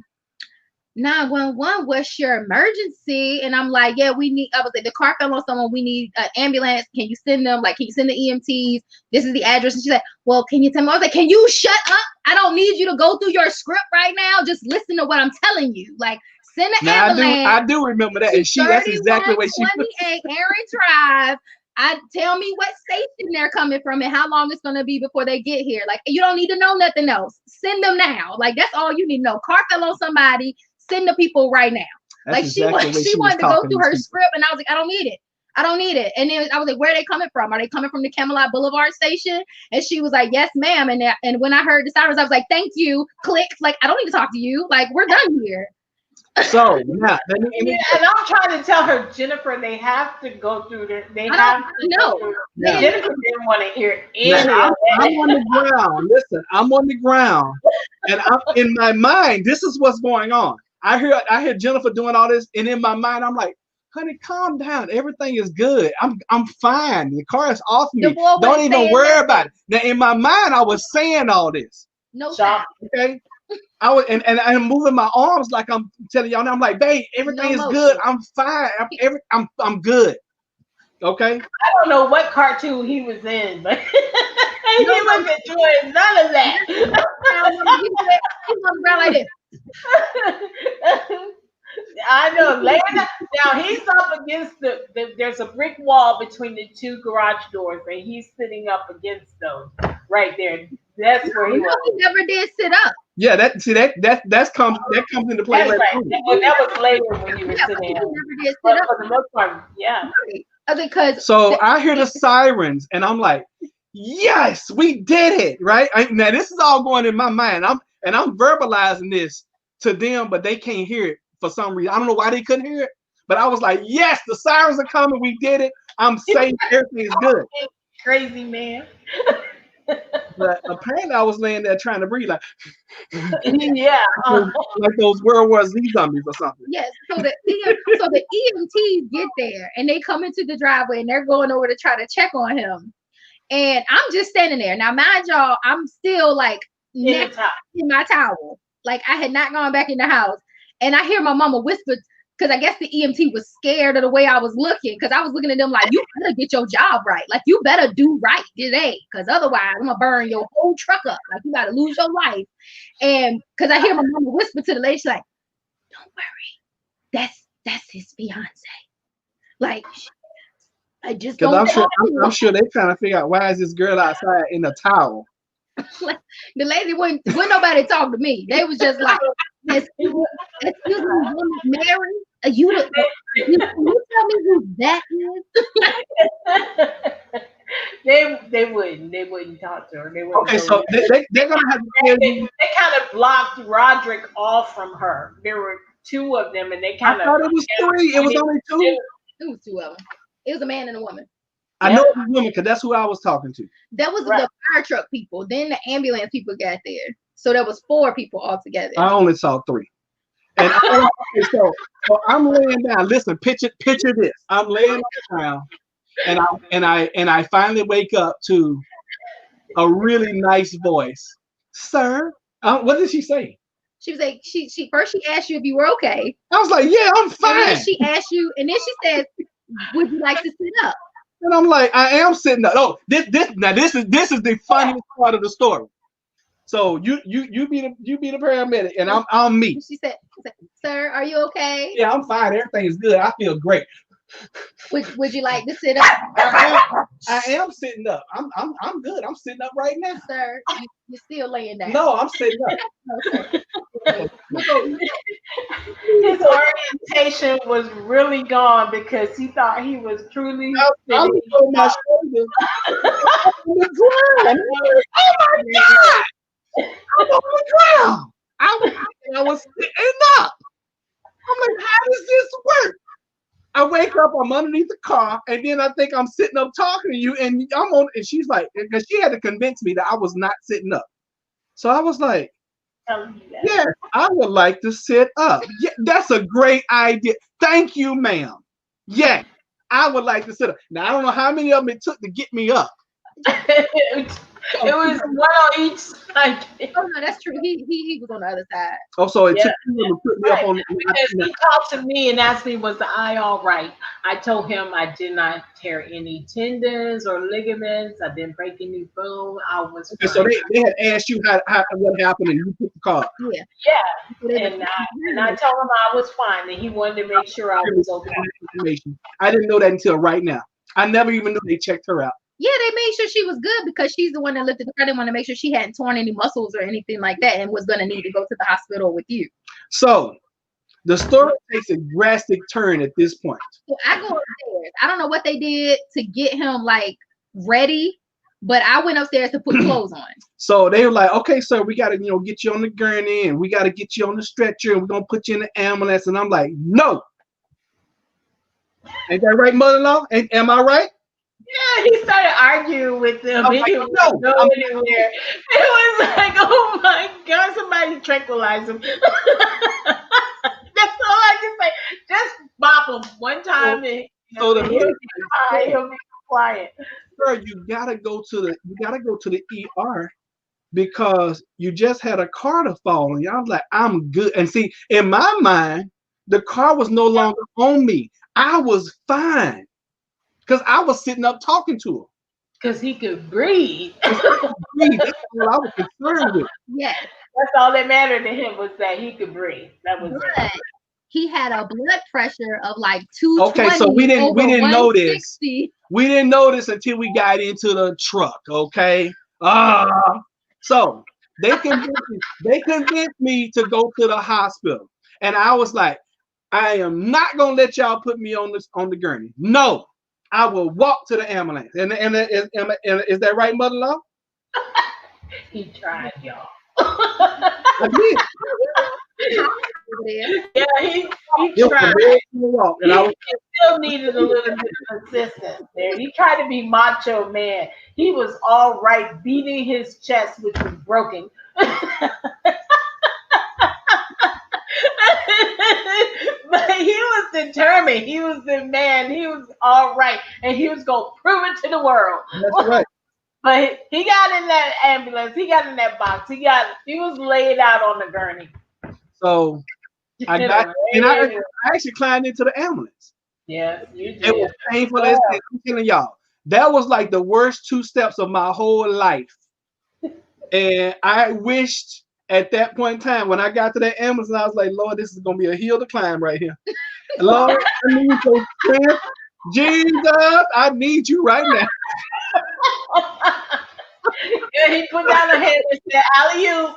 911, what's your emergency? And I'm like, yeah, we need, I was like, the car fell on someone. We need an ambulance. Can you send them? Like, can you send the EMTs? This is the address. And she's like, well, can you tell me? I was like, can you shut up? I don't need you to go through your script right now. Just listen to what I'm telling you. Like, send an ambulance. I do remember that. And that's exactly what she 28 Aaron Drive. Tell me what station they're coming from and how long it's going to be before they get here. Like, you don't need to know nothing else. Send them now. Like, that's all you need to know. Car fell on somebody. Send the people right now. That's like exactly she wanted to go through her script, and I was like, I don't need it. And then I was like, where are they coming from? Are they coming from the Camelot Boulevard station? And she was like, yes, ma'am. And when I heard the sirens, I was like, thank you. Click. Like, I don't need to talk to you. Like, we're done here. So yeah, and I'm trying to tell her, Jennifer, they have to go through the. Jennifer didn't want to hear any of that. I'm on the ground. Listen, I'm on the ground, and I'm in my mind. This is what's going on. I hear Jennifer doing all this, and in my mind, I'm like, honey, calm down. Everything is good. I'm fine. The car is off me. Don't even worry about it. Now, in my mind, I was saying all this. No stop. Okay. I was and I'm moving my arms like I'm telling y'all now. I'm like, babe, everything is good. I'm fine. I'm good. Okay. I don't know what cartoon he was in, but he wasn't doing none of that. He's on the ground like this. I know. Now he's up against there's a brick wall between the two garage doors, and he's sitting up against those right there. That's where he was. He never did sit up. Yeah, that comes into play. That's right. That was later when you were sitting up. But for the most part, yeah. Because so I hear the sirens, and I'm like, yes, we did it, right? Now this is all going in my mind. I'm verbalizing this to them, but they can't hear it for some reason. I don't know why they couldn't hear it, but I was like, yes, the sirens are coming. We did it. I'm safe. Everything is good. Crazy man. But apparently I was laying there trying to breathe like yeah, like those World War Z zombies or something. Yes. So the EMTs get there and they come into the driveway and they're going over to try to check on him. And I'm just standing there. Now, mind y'all, I'm still like in my towel. Like I had not gone back in the house. And I hear my mama whisper, because I guess the EMT was scared of the way I was looking, because I was looking at them like, you better get your job right. Like, you better do right today, because otherwise I'm going to burn your whole truck up. Like, you got to lose your life. And because I hear my mama whisper to the lady, she's like, don't worry. That's his fiance. Like, I just don't. I'm sure they trying to figure out why is this girl outside in a towel. Like, the lady wouldn't nobody talk to me. They was just like, excuse me, Mary, you tell me who that is? They wouldn't talk to her. They wouldn't. Okay, so they're gonna have to tell you. They kind of blocked Roderick off from her. There were two of them, and they kind I thought it was three. It was only two. It was two of them. It was a man and a woman. I know it was women because that's who I was talking to. That was the fire truck people. Then the ambulance people got there. So there was 4 people altogether. I only saw 3. And so I'm laying down. Listen, picture this. I'm laying on the ground, and I finally wake up to a really nice voice. Sir, what did she say? She was like, she first she asked you if you were okay. I was like, yeah, I'm fine. And then she asked you, and then she said, would you like to sit up? And I'm like, I am sitting up. Oh, this is the funniest part of the story. So you be the paramedic, and I'm me. She said, sir, are you okay? Yeah, I'm fine. Everything is good. I feel great. Would you like to sit up? I am sitting up. I'm good. I'm sitting up right now. Sir, you're still laying down. No, I'm sitting up. His orientation was really gone because he thought he was truly. I was on my shoulders. On the ground. Oh my God! I'm on the ground. I was sitting up. I'm like, how does this work? I wake up, I'm underneath the car, and then I think I'm sitting up talking to you, and I'm on. And she's like, because she had to convince me that I was not sitting up. So I was like, yes, I would like to sit up. Yeah, that's a great idea. Thank you, ma'am. Yeah, I would like to sit up. Now I don't know how many of them it took to get me up. It was one on each side. Oh no, that's true. He was on the other side. Oh, so it took you to put me up on. Because he called to me and asked me, was the eye all right? I told him I did not tear any tendons or ligaments. I didn't break any bone. I was fine. So they had asked you how what happened, and you took the card. Yeah. And I told him I was fine, and he wanted to make sure I was okay. I didn't know that until right now. I never even knew they checked her out. Yeah, they made sure she was good because she's the one that lifted her. They want to make sure she hadn't torn any muscles or anything like that and was going to need to go to the hospital with you. So the story takes a drastic turn at this point. So I go upstairs. I don't know what they did to get him like ready, but I went upstairs to put clothes on. So they were like, okay, sir, we got to, get you on the gurney and we got to get you on the stretcher and we're going to put you in the ambulance. And I'm like, no. Ain't that right, mother-in-law? Am I right? Yeah, he started arguing with them. He didn't go anywhere. It was like, oh my God, somebody tranquilize him. That's all I can say. Just bop him one time and he'll be quiet. Sir, you gotta go to the ER because you just had a car to fall on you. I was like, I'm good. And see, in my mind, the car was no longer on me. I was fine. Because I was sitting up talking to him. Because he could breathe. That's what I was concerned with. Yes. That's all that mattered to him was that he could breathe. That was it. He had a blood pressure of like 220. Okay, so we didn't know this. We didn't know this until we got into the truck. Okay. So they convinced me to go to the hospital, and I was like, I am not gonna let y'all put me on the gurney. No. I will walk to the ambulance. And is that right, mother-in-law? He tried, y'all. I did. Yeah, he tried. He still needed a little bit of assistance there. He tried to be macho man. He was all right, beating his chest, which was broken. But he was determined. He was the man. He was all right, and he was gonna prove it to the world. That's right. But he got in that ambulance. He got in that box. He was laid out on the gurney. So I got and I actually climbed into the ambulance. Yes, you It was did. painful as Oh, hell. I'm telling y'all. That was like the worst 2 steps of my whole life. And I wished at that point in time when I got to that ambulance, and I was like, Lord, this is gonna be a hill to climb right here. Lord, I need your strength. Jesus, I need you right now. and he put down the head and said, "Alley you."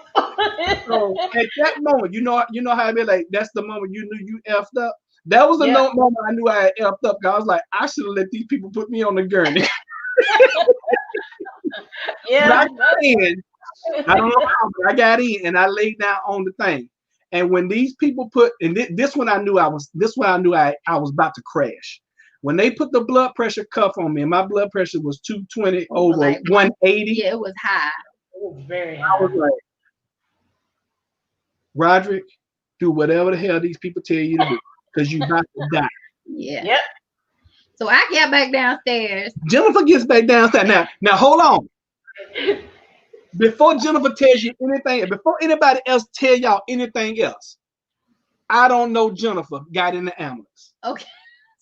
So at that moment, you know how I be like, that's the moment you knew you effed up. That was the Yeah. moment I knew I had effed up. 'Cause I was like, I should have let these people put me on the gurney. But I Yeah. got in. I don't know how, but I got in and I laid down on the thing. And when these people put, and this one I knew I was about to crash. When they put the blood pressure cuff on me, and my blood pressure was 220 over like 180, yeah, it was high. It was very I was high. like, Roderick, do whatever the hell these people tell you to do, because you about to die. Yeah. Yep. So I got back downstairs. Jennifer gets back downstairs. Now hold on. Before Jennifer tells you anything, before anybody else tell y'all anything else, I don't know Jennifer got in the ambulance. Okay.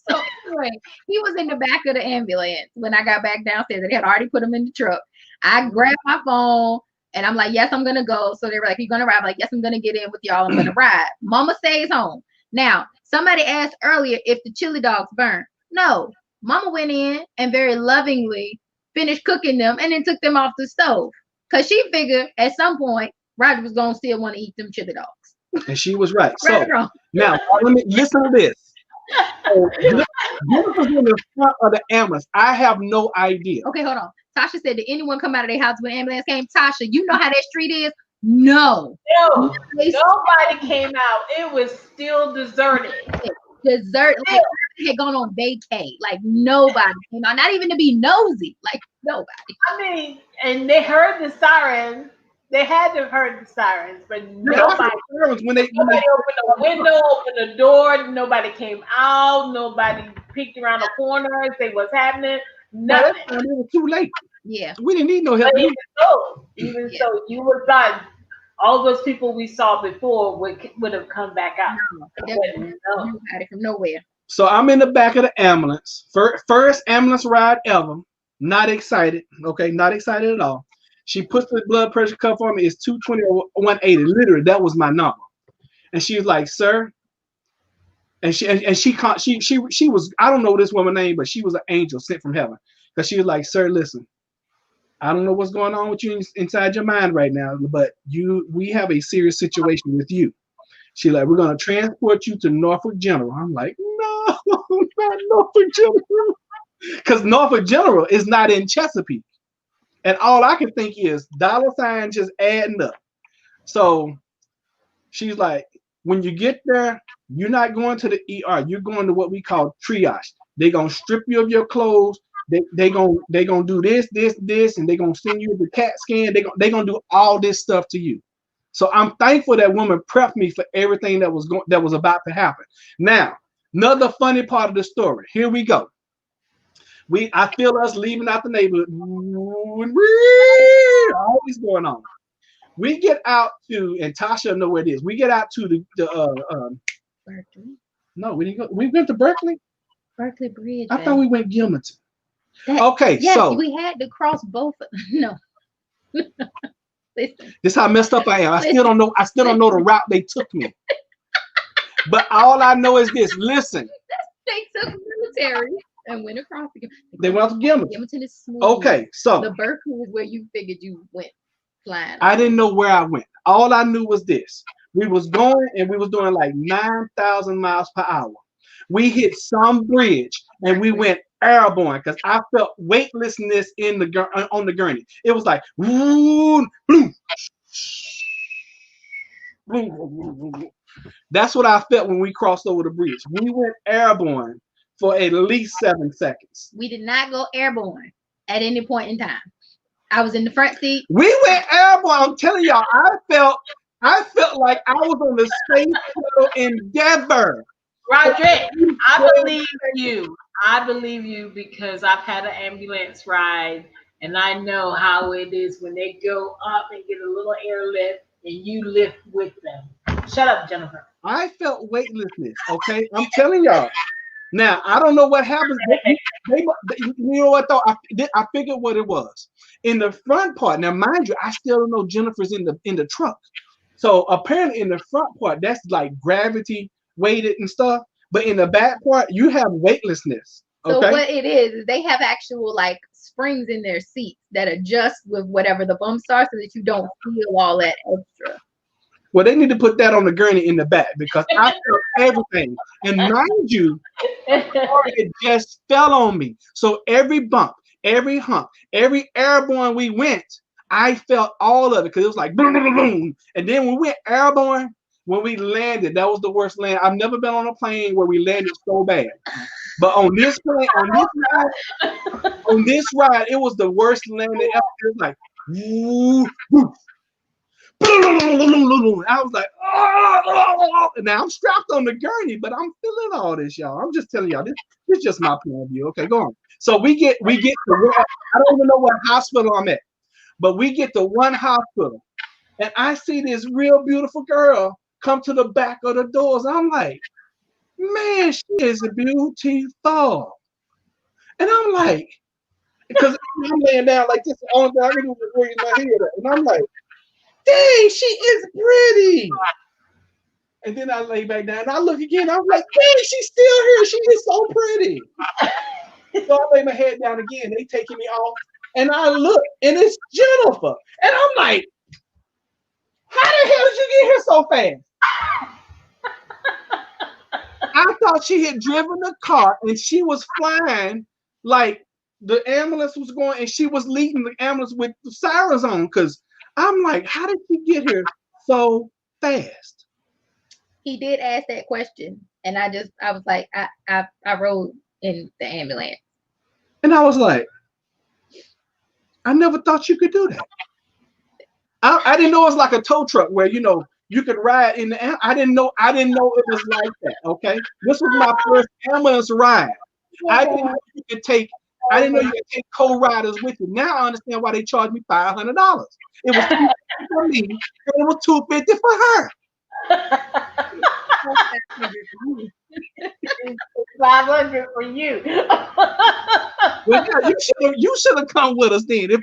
So anyway, he was in the back of the ambulance when I got back downstairs. They had already put him in the truck. I grabbed my phone and I'm like, yes, I'm gonna go. So they were like, you're gonna ride? I'm like, yes, I'm gonna get in with y'all. I'm gonna ride. Mama stays home. Now, somebody asked earlier if the chili dogs burn. No, Mama went in and very lovingly finished cooking them and then took them off the stove. Cause she figured at some point Roger was gonna still want to eat them chili dogs. And she was right. Right So or wrong? now let me listen to this. So, Jennifer's in the front of the ambulance. I have no idea. Okay, hold on. Tasha said, did anyone come out of their house when the ambulance came? Tasha, you know how that street is? No. No, nobody came out. It was still deserted. Desert. Like, had gone on vacay. Like, nobody came out. Not even to be nosy. Like, nobody. I mean, and they heard the sirens. They had to have heard the sirens, but nobody. When Nobody opened the window, opened the door. Nobody came out. Nobody peeked around the corners. Say what's happening. Nothing. it was too late. Yeah. We didn't need no help. But even so, you would thought all those people we saw before would have come back out. No, nobody from nowhere. So I'm in the back of the ambulance. First ambulance ride ever. Not excited. Okay, not excited at all. She puts the blood pressure cuff on me. It's 220 or 180. Literally, that was my number. And she was like, "Sir," and she was, I don't know this woman's name, but she was an angel sent from heaven. Because she was like, "Sir, listen, I don't know what's going on with you inside your mind right now, but we have a serious situation with you." She like, "We're gonna transport you to Norfolk General." I'm like, "No, not Norfolk General," because Norfolk General is not in Chesapeake. And all I can think is dollar signs just adding up. So she's like, when you get there, you're not going to the ER. You're going to what we call triage. They're gonna strip you of your clothes. They gonna do this, and they're gonna send you the CAT scan. They gonna do all this stuff to you. So I'm thankful that woman prepped me for everything that was about to happen. Now, another funny part of the story. Here we go. I feel us leaving out the neighborhood. Always going on. We get out to, and Tasha know where it is. We get out to Berkeley. no, we didn't go. We went to Berkeley. Berkeley Bridge. I thought we went Gilmanton. That, Okay, yes, so we had to cross both. No. Listen. This is how messed up I am. I still don't know the route they took me. But all I know is this. Listen. They took military and went across the They went to Gilmanton. Gilmanton is smooth. Okay, so the Berkeley is where you figured you went flying. I didn't know where I went. All I knew was this. We was going and we was doing like 9,000 miles per hour. We hit some bridge and we went airborne because I felt weightlessness on the gurney. It was like boom, boom. That's what I felt when we crossed over the bridge. We went airborne for at least 7 seconds. We did not go airborne at any point in time. I was in the front seat. We went airborne. I'm telling y'all, I felt like I was on the space shuttle Endeavor. Roderick, I believe you. I believe you because I've had an ambulance ride and I know how it is when they go up and get a little airlift and you lift with them. Shut up, Jennifer. I felt weightlessness. Okay, I'm telling y'all. Now I don't know what happens. You know what though? I figured what it was in the front part. Now, mind you, I still don't know Jennifer's in the truck. So apparently, in the front part, that's like gravity weighted and stuff. But in the back part, you have weightlessness. So Okay. what it is they have actual like springs in their seats that adjust with whatever the bumps are, so that you don't feel all that extra. Well, they need to put that on the gurney in the back because I felt everything. And mind you, it just fell on me. So every bump, every hump, every airborne we went, I felt all of it because it was like boom, boom, boom. And then when we went airborne, when we landed, that was the worst land. I've never been on a plane where we landed so bad. But on this plane, on this ride, it was the worst landing ever. It was like, woo, woo. I was like, oh. Now I'm strapped on the gurney, but I'm feeling all this, y'all. I'm just telling y'all, this is just my point of view. Okay, go on. So we get to where, I don't even know what hospital I'm at, but we get to one hospital, and I see this real beautiful girl come to the back of the doors. I'm like, man, she is beautiful. And I'm like, because I'm laying down like this, the only thing I can do is raise my head up. And I'm like, dang, she is pretty. And then I lay back down and I look again. I'm like, dang, she's still here. She is so pretty. So I lay my head down again. They taking me off. And I look, and it's Jennifer. And I'm like, how the hell did you get here so fast? I thought she had driven the car and she was flying like the ambulance was going and she was leading the ambulance with the sirens on. Because I'm like, how did she get here so fast? He did ask that question, and I was like, I rode in the ambulance. And I was like, I never thought you could do that. I didn't know it was like a tow truck where you could ride in the. I didn't know it was like that. Okay, this was my first ambulance ride. I didn't know you could take. I didn't know you could take co-riders with you. Now I understand why they charged me $500. It was $250 for me, and it was $250 for her. 500 for you. Well, yeah, you should have come with us then. If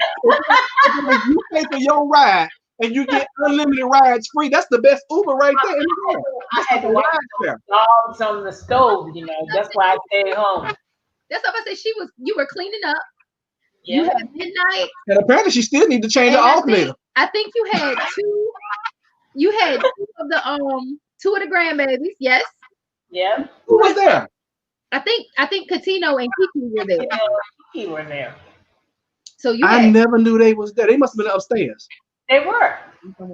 you pay for your ride and you get unlimited rides free, that's the best Uber right there. I had to watch dogs on the stove, That's why I stayed home. That's what I said. You were cleaning up. Yeah. You had midnight. And apparently she still need to change the alternator. I think you had two. You had two of the grandbabies. Yes. Yeah. Who was there? I think Katino and Kiki were there. Kiki were there. So I never knew they was there. They must have been upstairs. They were. So,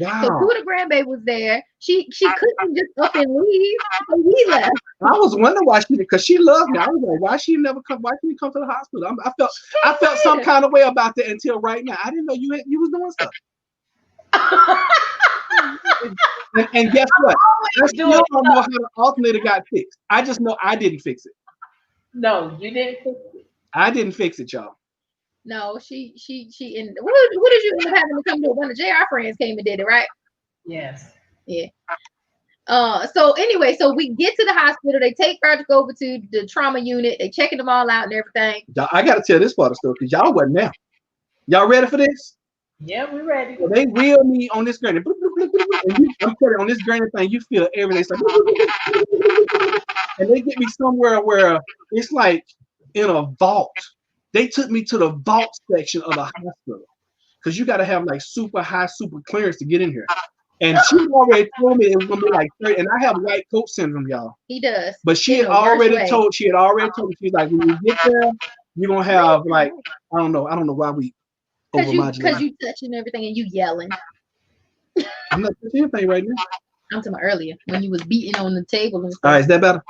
wow. So two of the grandbaby was there. She couldn't just up and leave. So we left. I was wondering why because she loved me. I was like, why she never come? Why she didn't come to the hospital? I felt some kind of way about that until right now. I didn't know you was doing stuff. and guess what? I still don't know how the alternator got fixed. I just know I didn't fix it. No, you didn't fix it. I didn't fix it, y'all. No, she and what did you end up having to come to? One of JR friends came and did it, right? Yes. Yeah. So anyway, so we get to the hospital. They take Roderick over to the trauma unit. They checking them all out and everything. I got to tell this part of the story because y'all wasn't there. Y'all ready for this? Yeah, we're ready. So they wheel me on this gurney. And I'm telling you, on this gurney thing, you feel everything. And they get me somewhere where it's like in a vault. They took me to the vault section of the hospital because you got to have like super high, super clearance to get in here. And she already told me it was gonna be like 30. And I have white coat syndrome, y'all. He does. But she had already told. She's like, when you get there, you're gonna have like I don't know why we. Because you touching everything and you yelling. I'm not touching anything right now. I'm talking about earlier when you was beating on the table and stuff. All right, is that better?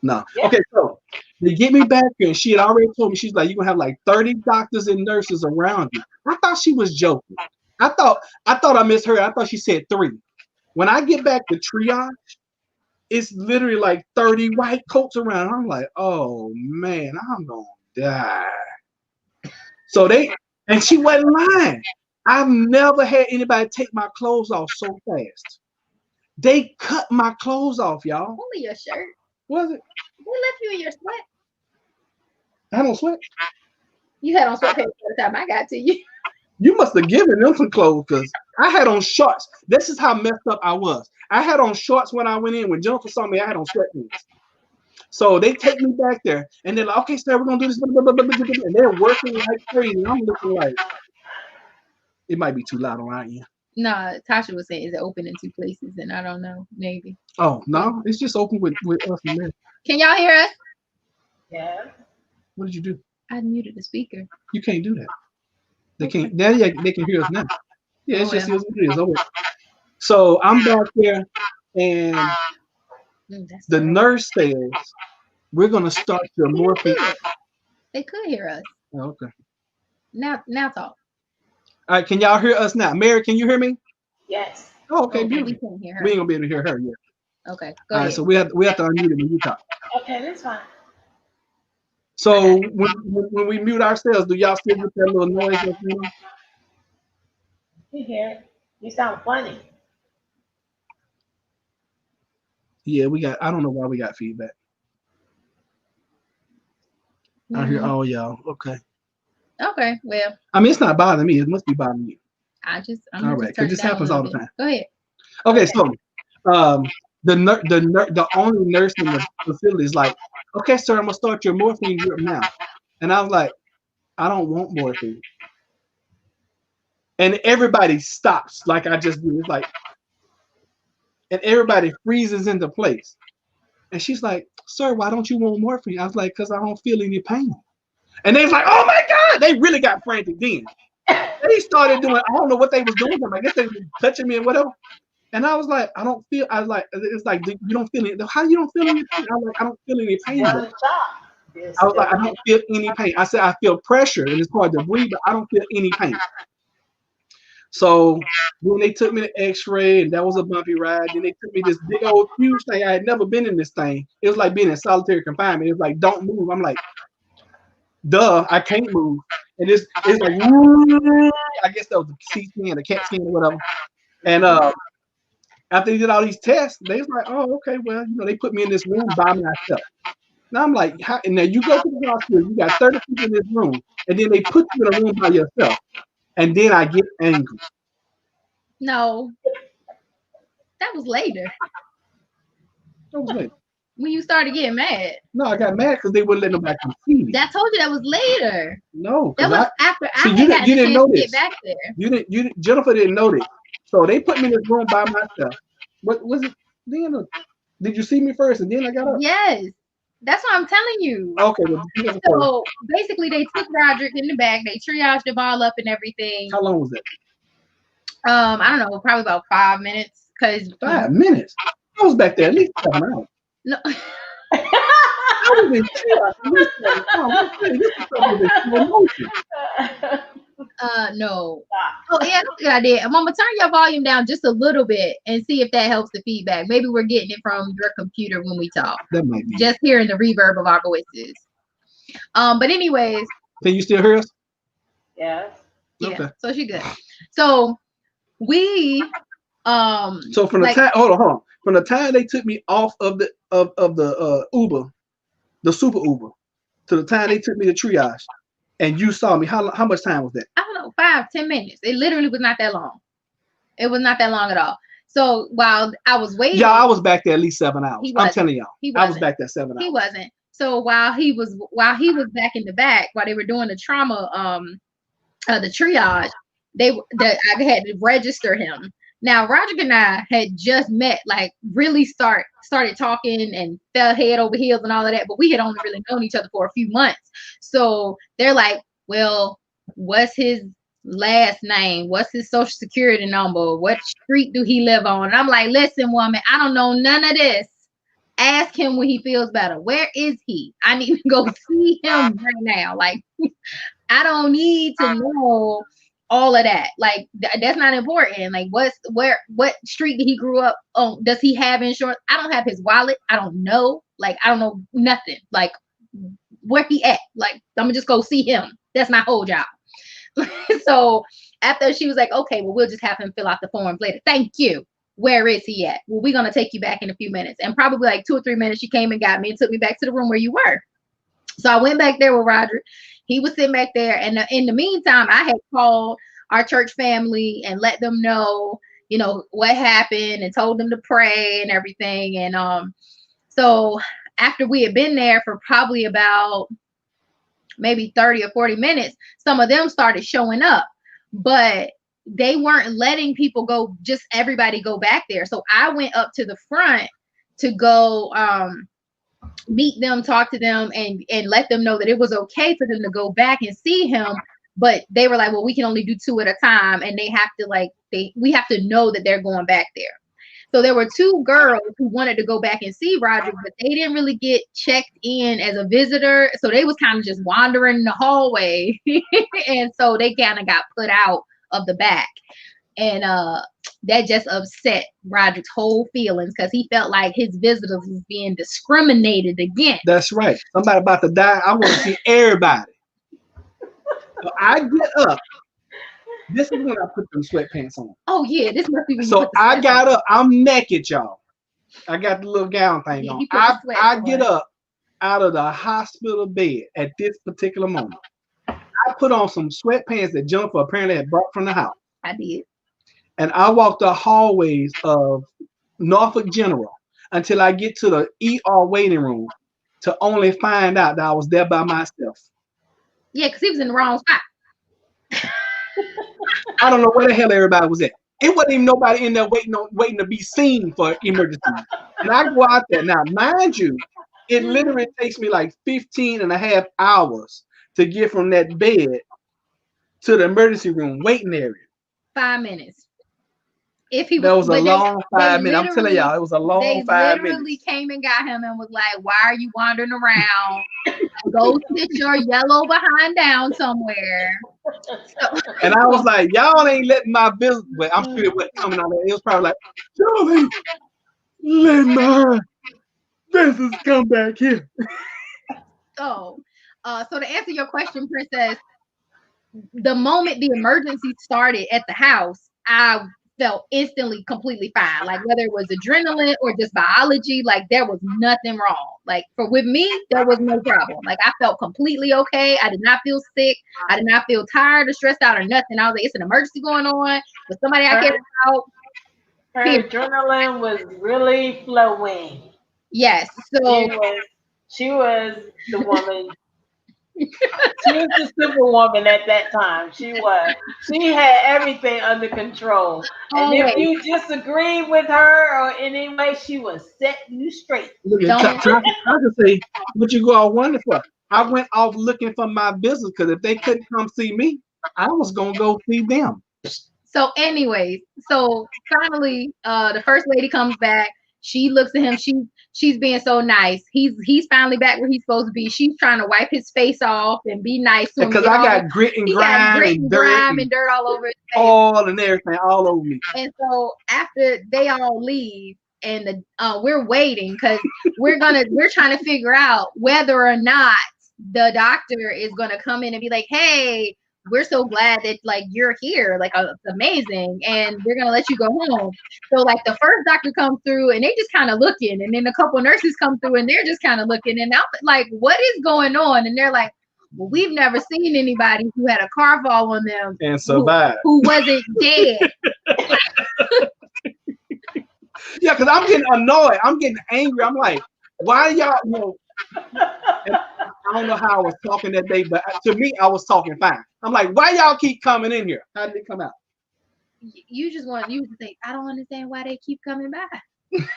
No. Yeah. Okay, so they get me back here and she had already told me, she's like, you're gonna have like 30 doctors and nurses around you. I thought she was joking. I thought I misheard. I thought she said 3. When I get back to triage, it's literally like 30 white coats around. I'm like, oh man, I'm gonna die. So and she wasn't lying. I've never had anybody take my clothes off so fast. They cut my clothes off, y'all. Only your shirt. Was it? They left you in your sweat. I don't sweat. You had on sweatpants by the time I got to you. You must have given them some clothes because I had on shorts. This is how messed up I was. I had on shorts when I went in. When Jennifer saw me, I had on sweatpants. So they take me back there and they're like, okay, sir, we're going to do this. And they're working like crazy. I'm looking like, it might be too loud on our end. No, Tasha was saying, is it open in 2 places? And I don't know, maybe. Oh, no, it's just open with us and them. Can y'all hear us? Yeah. What did you do? I muted the speaker. You can't do that. They can't. Now they can hear us now. Yeah, it's just what it is. Okay. So I'm back there, and the nurse says we're gonna start your morphine. They could hear us. Oh, okay. Now talk. All right, can y'all hear us now? Mary, can you hear me? Yes. Oh, okay, We beautiful. can't hear her. We ain't gonna be able to hear her yet. Okay, All go ahead. right, so we have to unmute it when you talk. Okay, that's fine. So when we mute ourselves, do y'all still get that little noise? That's going on? You hear it? You sound funny. Yeah, we got. I don't know why we got feedback. I hear all y'all. Okay. Okay, well. I mean, it's not bothering me. It must be bothering you. I'm all right, because this happens all the time. Go ahead. Okay, so the only nurse in the facility is like, okay, sir, I'm gonna start your morphine drip now. And I was like, I don't want morphine. And everybody stops like I just did. It's like, and everybody freezes into place. And she's like, sir, why don't you want morphine? I was like, because I don't feel any pain. And they was like, oh my God, they really got frantic then. They started doing, I don't know what they was doing. I guess they were touching me and whatever. And I was like, I was like, it's like, you don't feel it. How you don't feel any pain? I was like, I don't feel any pain. I was like, I don't feel any pain. I said, I feel pressure and it's hard to breathe, but I don't feel any pain. So then they took me to X-ray, and that was a bumpy ride. Then they took me this big old huge thing. I had never been in this thing. It was like being in solitary confinement. It was like, don't move. I'm like, duh, I can't move. And it's like, I guess that was the CT scan, the CAT scan or whatever. And after they did all these tests, they was like, oh, okay, well, they put me in this room by myself. Now I'm like, how? And now you go to the hospital, you got 30 people in this room, and then they put you in a room by yourself. And then I get angry. No. That was later. That was later. When you started getting mad. No, I got mad because they wouldn't let nobody come see me. I told you that was later. No. That was after I you didn't know this. Get back there. Jennifer didn't know this. So they put me in this room by myself. What was it? Did you see me first and then I got up? Yes. That's what I'm telling you. Okay. Well, so basically, they took Roderick in the back. They triaged him all up and everything. How long was that? I don't know, probably about 5 minutes. 5 minutes? I was back there at least 7 hours. No. I was in no. Oh yeah, that's a good idea. Mama, turn your volume down just a little bit and see if that helps the feedback. Maybe we're getting it from your computer when we talk. That might be. Just hearing the reverb of our voices. But anyways. Can you still hear us? Yes. Yeah. Okay. So she good. So we So from the time hold on. From the time they took me off of the Uber, the super Uber, to the time they took me to triage, and you saw me, how much time was that? I don't know, 5-10 minutes. It literally was not that long. It was not that long at all. So while I was waiting, I was back there at least 7 hours. I'm telling y'all, I was back there 7 hours. He wasn't. So while he was back in the back, while they were doing the trauma, the triage, I had to register him. Now, Roger and I had just met, like really started talking and fell head over heels and all of that, but we had only really known each other for a few months. So they're like, well, what's his last name? What's his social security number? What street do he live on? And I'm like, listen, woman, I don't know none of this. Ask him when he feels better. Where is he? I need to go see him right now. Like, I don't need to know all of that. Like, that's not important. Like, what street did he grew up on? Does he have insurance? I don't have his wallet. I don't know. Like, I don't know nothing. Like, where he at? Like, I'm gonna just go see him. That's my whole job. So after she was like, okay, well, we'll just have him fill out the forms later. Thank you. where is he at? Well, we're going to take you back in a few minutes. And probably like 2 or 3 minutes, she came and got me and took me back to the room where you were. So I went back there with Roderick. He was sitting back there. And in the meantime, I had called our church family and let them know, you know, what happened and told them to pray and everything. And so after we had been there for probably about maybe 30 or 40 minutes, some of them started showing up. But they weren't letting people go, just everybody go back there. So I went up to the front to go meet them, talk to them, and let them know that it was okay for them to go back and see him. But they were like, well, we can only do 2 at a time, and they have to we have to know that they're going back there. So there were 2 girls who wanted to go back and see Roger, but they didn't really get checked in as a visitor. So they was kind of just wandering in the hallway. And so they kind of got put out of the back. And that just upset Roderick's whole feelings because he felt like his visitors was being discriminated against. That's right. Somebody about to die. I want to see everybody. So I get up. This is when I put them sweatpants on. Oh yeah, this must be when so I got up. I'm naked, y'all. I got the little gown thing on. I get up out of the hospital bed at this particular moment. I put on some sweatpants that Jennifer apparently had brought from the house. I did. And I walked the hallways of Norfolk General until I get to the ER waiting room to only find out that I was there by myself. Yeah, because he was in the wrong spot. I don't know where the hell everybody was at. It wasn't even nobody in there waiting to be seen for emergency. And I go out there. Now, mind you, it literally takes me like 15 and a half hours to get from that bed to the emergency room waiting area. 5 minutes. If he was, that was a long 5 minutes. I'm telling y'all, it was a long 5 minutes. They literally came and got him and was like, why are you wandering around? Go sit your yellow behind down somewhere. And I was like, y'all ain't letting my business, but I'm sure it wasn't coming out of it. It was probably like, y'all ain't letting my business come back here. So to answer your question, Princess, the moment the emergency started at the house, I felt instantly completely fine. Like whether it was adrenaline or just biology, like there was nothing wrong. Like with me, there was no problem. Like I felt completely okay. I did not feel sick. I did not feel tired or stressed out or nothing. I was like, it's an emergency going on with somebody I care about. Her adrenaline was really flowing. Yes. So she was the woman. She was the superwoman at that time. She was. She had everything under control. And if you disagree with her or in any way, she was setting you straight. I can say what you go out wondering for. I went off looking for my business because if they couldn't come see me, I was gonna go see them. So, anyways, finally, the first lady comes back. She looks at him. She's being so nice. He's finally back where he's supposed to be. She's trying to wipe his face off and be nice to him. Because I got grit and grime and dirt all over his face. All and everything all over me. And so after they all leave and we're waiting because we're trying to figure out whether or not the doctor is gonna come in and be like, hey, we're so glad that like you're here, like it's amazing, and we're gonna let you go home. So like the first doctor comes through and they just kind of looking, and then a couple nurses come through and they're just kind of looking, and I'm like, what is going on? And they're like, well, we've never seen anybody who had a car fall on them and survived, who wasn't dead. Yeah, because I'm getting annoyed, I'm getting angry. I'm like, why y'all? I don't know how I was talking that day, but to me, I was talking fine. I'm like, why y'all keep coming in here? How did it come out? You just want you to think, I don't understand why they keep coming by. It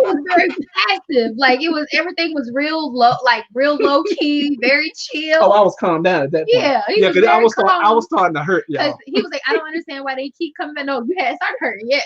was very passive. Like everything was real low key, very chill. Oh, I was calmed down at that point. Yeah, because I was starting to hurt y'all. He was like, I don't understand why they keep coming back. No, you hadn't started hurting yet.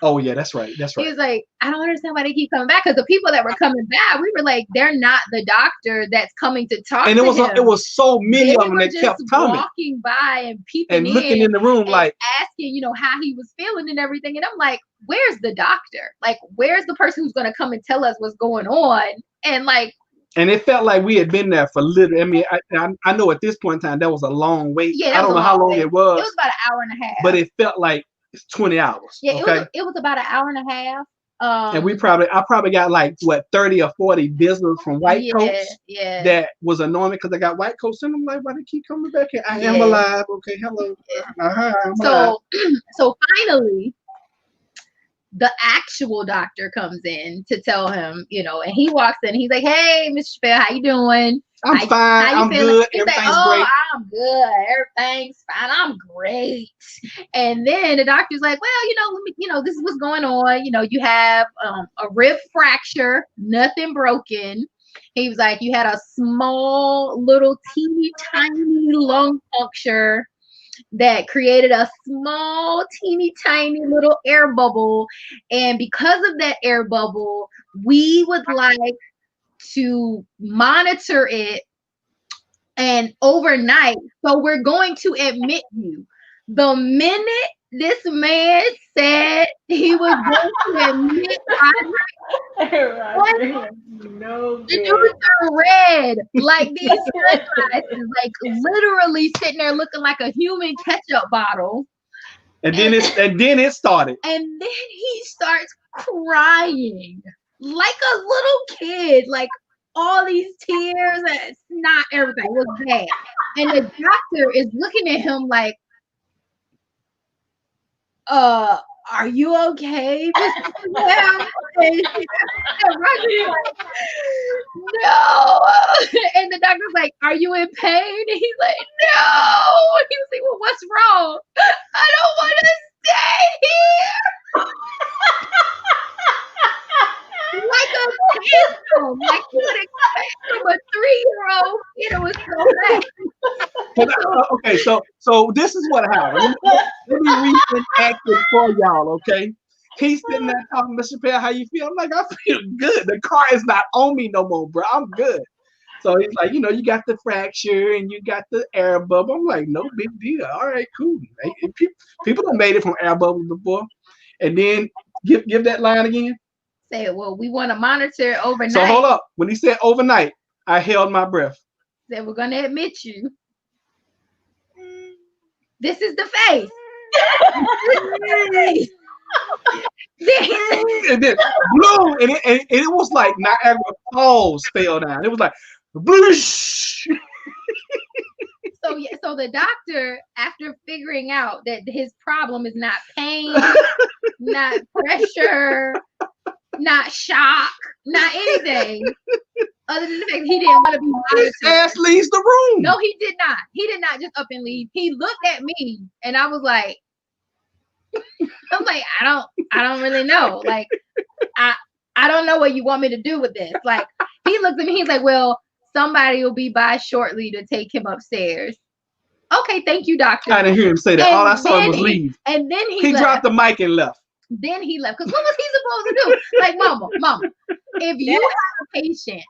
Oh yeah, that's right. That's right. He was like, I don't understand why they keep coming back, because the people that were coming back, we were like, they're not the doctor that's coming to talk. And it was so many of them that kept coming, walking by and peeping and looking in the room, like asking, how he was feeling and everything. And I'm like, where's the doctor? Like, where's the person who's going to come and tell us what's going on? And like. And it felt like we had been there for literally. I mean, I know at this point in time that was a long wait. Yeah, I don't know how long it was. It was about an hour and a half. But it felt like It's 20 hours. Yeah, Okay. it was about an hour and a half. And I probably got like what 30 or 40 visitors from white coats yeah. that was annoying because I got white coats in them. Like, why they keep coming back here? I am Yeah. alive. Okay, hello. I'm alive. So finally, the actual doctor comes in to tell him, you know, and he walks in. He's like, "Hey, Mr. Chappelle, how you doing? I'm fine. How you I'm feeling?" good. He's like, Everything's "Oh, great." I'm good. Everything's fine. I'm great." And then the doctor's like, "Well, you know, this is what's going on. You know, you have a rib fracture, nothing broken." He was like, "You had a small, little, teeny, tiny lung puncture that created a small, teeny, tiny little air bubble. And because of that air bubble, we would like to monitor it and overnight. So we're going to admit you." The minute this man said he was going to admit Roger, no the good. dudes are red, like these sunglasses, like literally sitting there looking like a human ketchup bottle. And then it started. And then he starts crying like a little kid, like all these tears and snot, everything was bad. And the doctor is looking at him like, are you okay, Mr. Chappelle?" And Roger's like, "No." And the doctor's like, "Are you in pain?" And he's like, "No." And he was like, "Well, what's wrong?" "I don't want to stay here." Like a tantrum, like you would expect from a 3-year-old kid. It was so bad. Okay, so this is what happened. Let me reenact it for y'all, okay? He's sitting there talking, "Mr. Chappelle, how you feel?" I'm like, "I feel good. The car is not on me no more, bro. I'm good." So he's like, "You got the fracture and you got the air bubble." I'm like, "No big deal. All right, cool." People have made it from air bubbles before. And then give that line again. Say, "Well, we want to monitor overnight." So hold up. When he said overnight, I held my breath. Said, "We're gonna admit you." This is the face. And then bloom, and it was like Niagara Falls fell down. It was like bloosh. So the doctor, after figuring out that his problem is not pain, not pressure, not shock, not anything, other than the fact that he didn't want to be monitored. His ass leaves the room. No, he did not. He did not just up and leave. He looked at me, and I was like, I don't really know. Like, I don't know what you want me to do with this. Like, he looked at me. He's like, "Well, somebody will be by shortly to take him upstairs." "Okay, thank you, doctor." I didn't hear him say that. All I saw him was leave. And then he dropped the mic and left. Then he left. Because what was he supposed to do? Like, mama, if you have a patient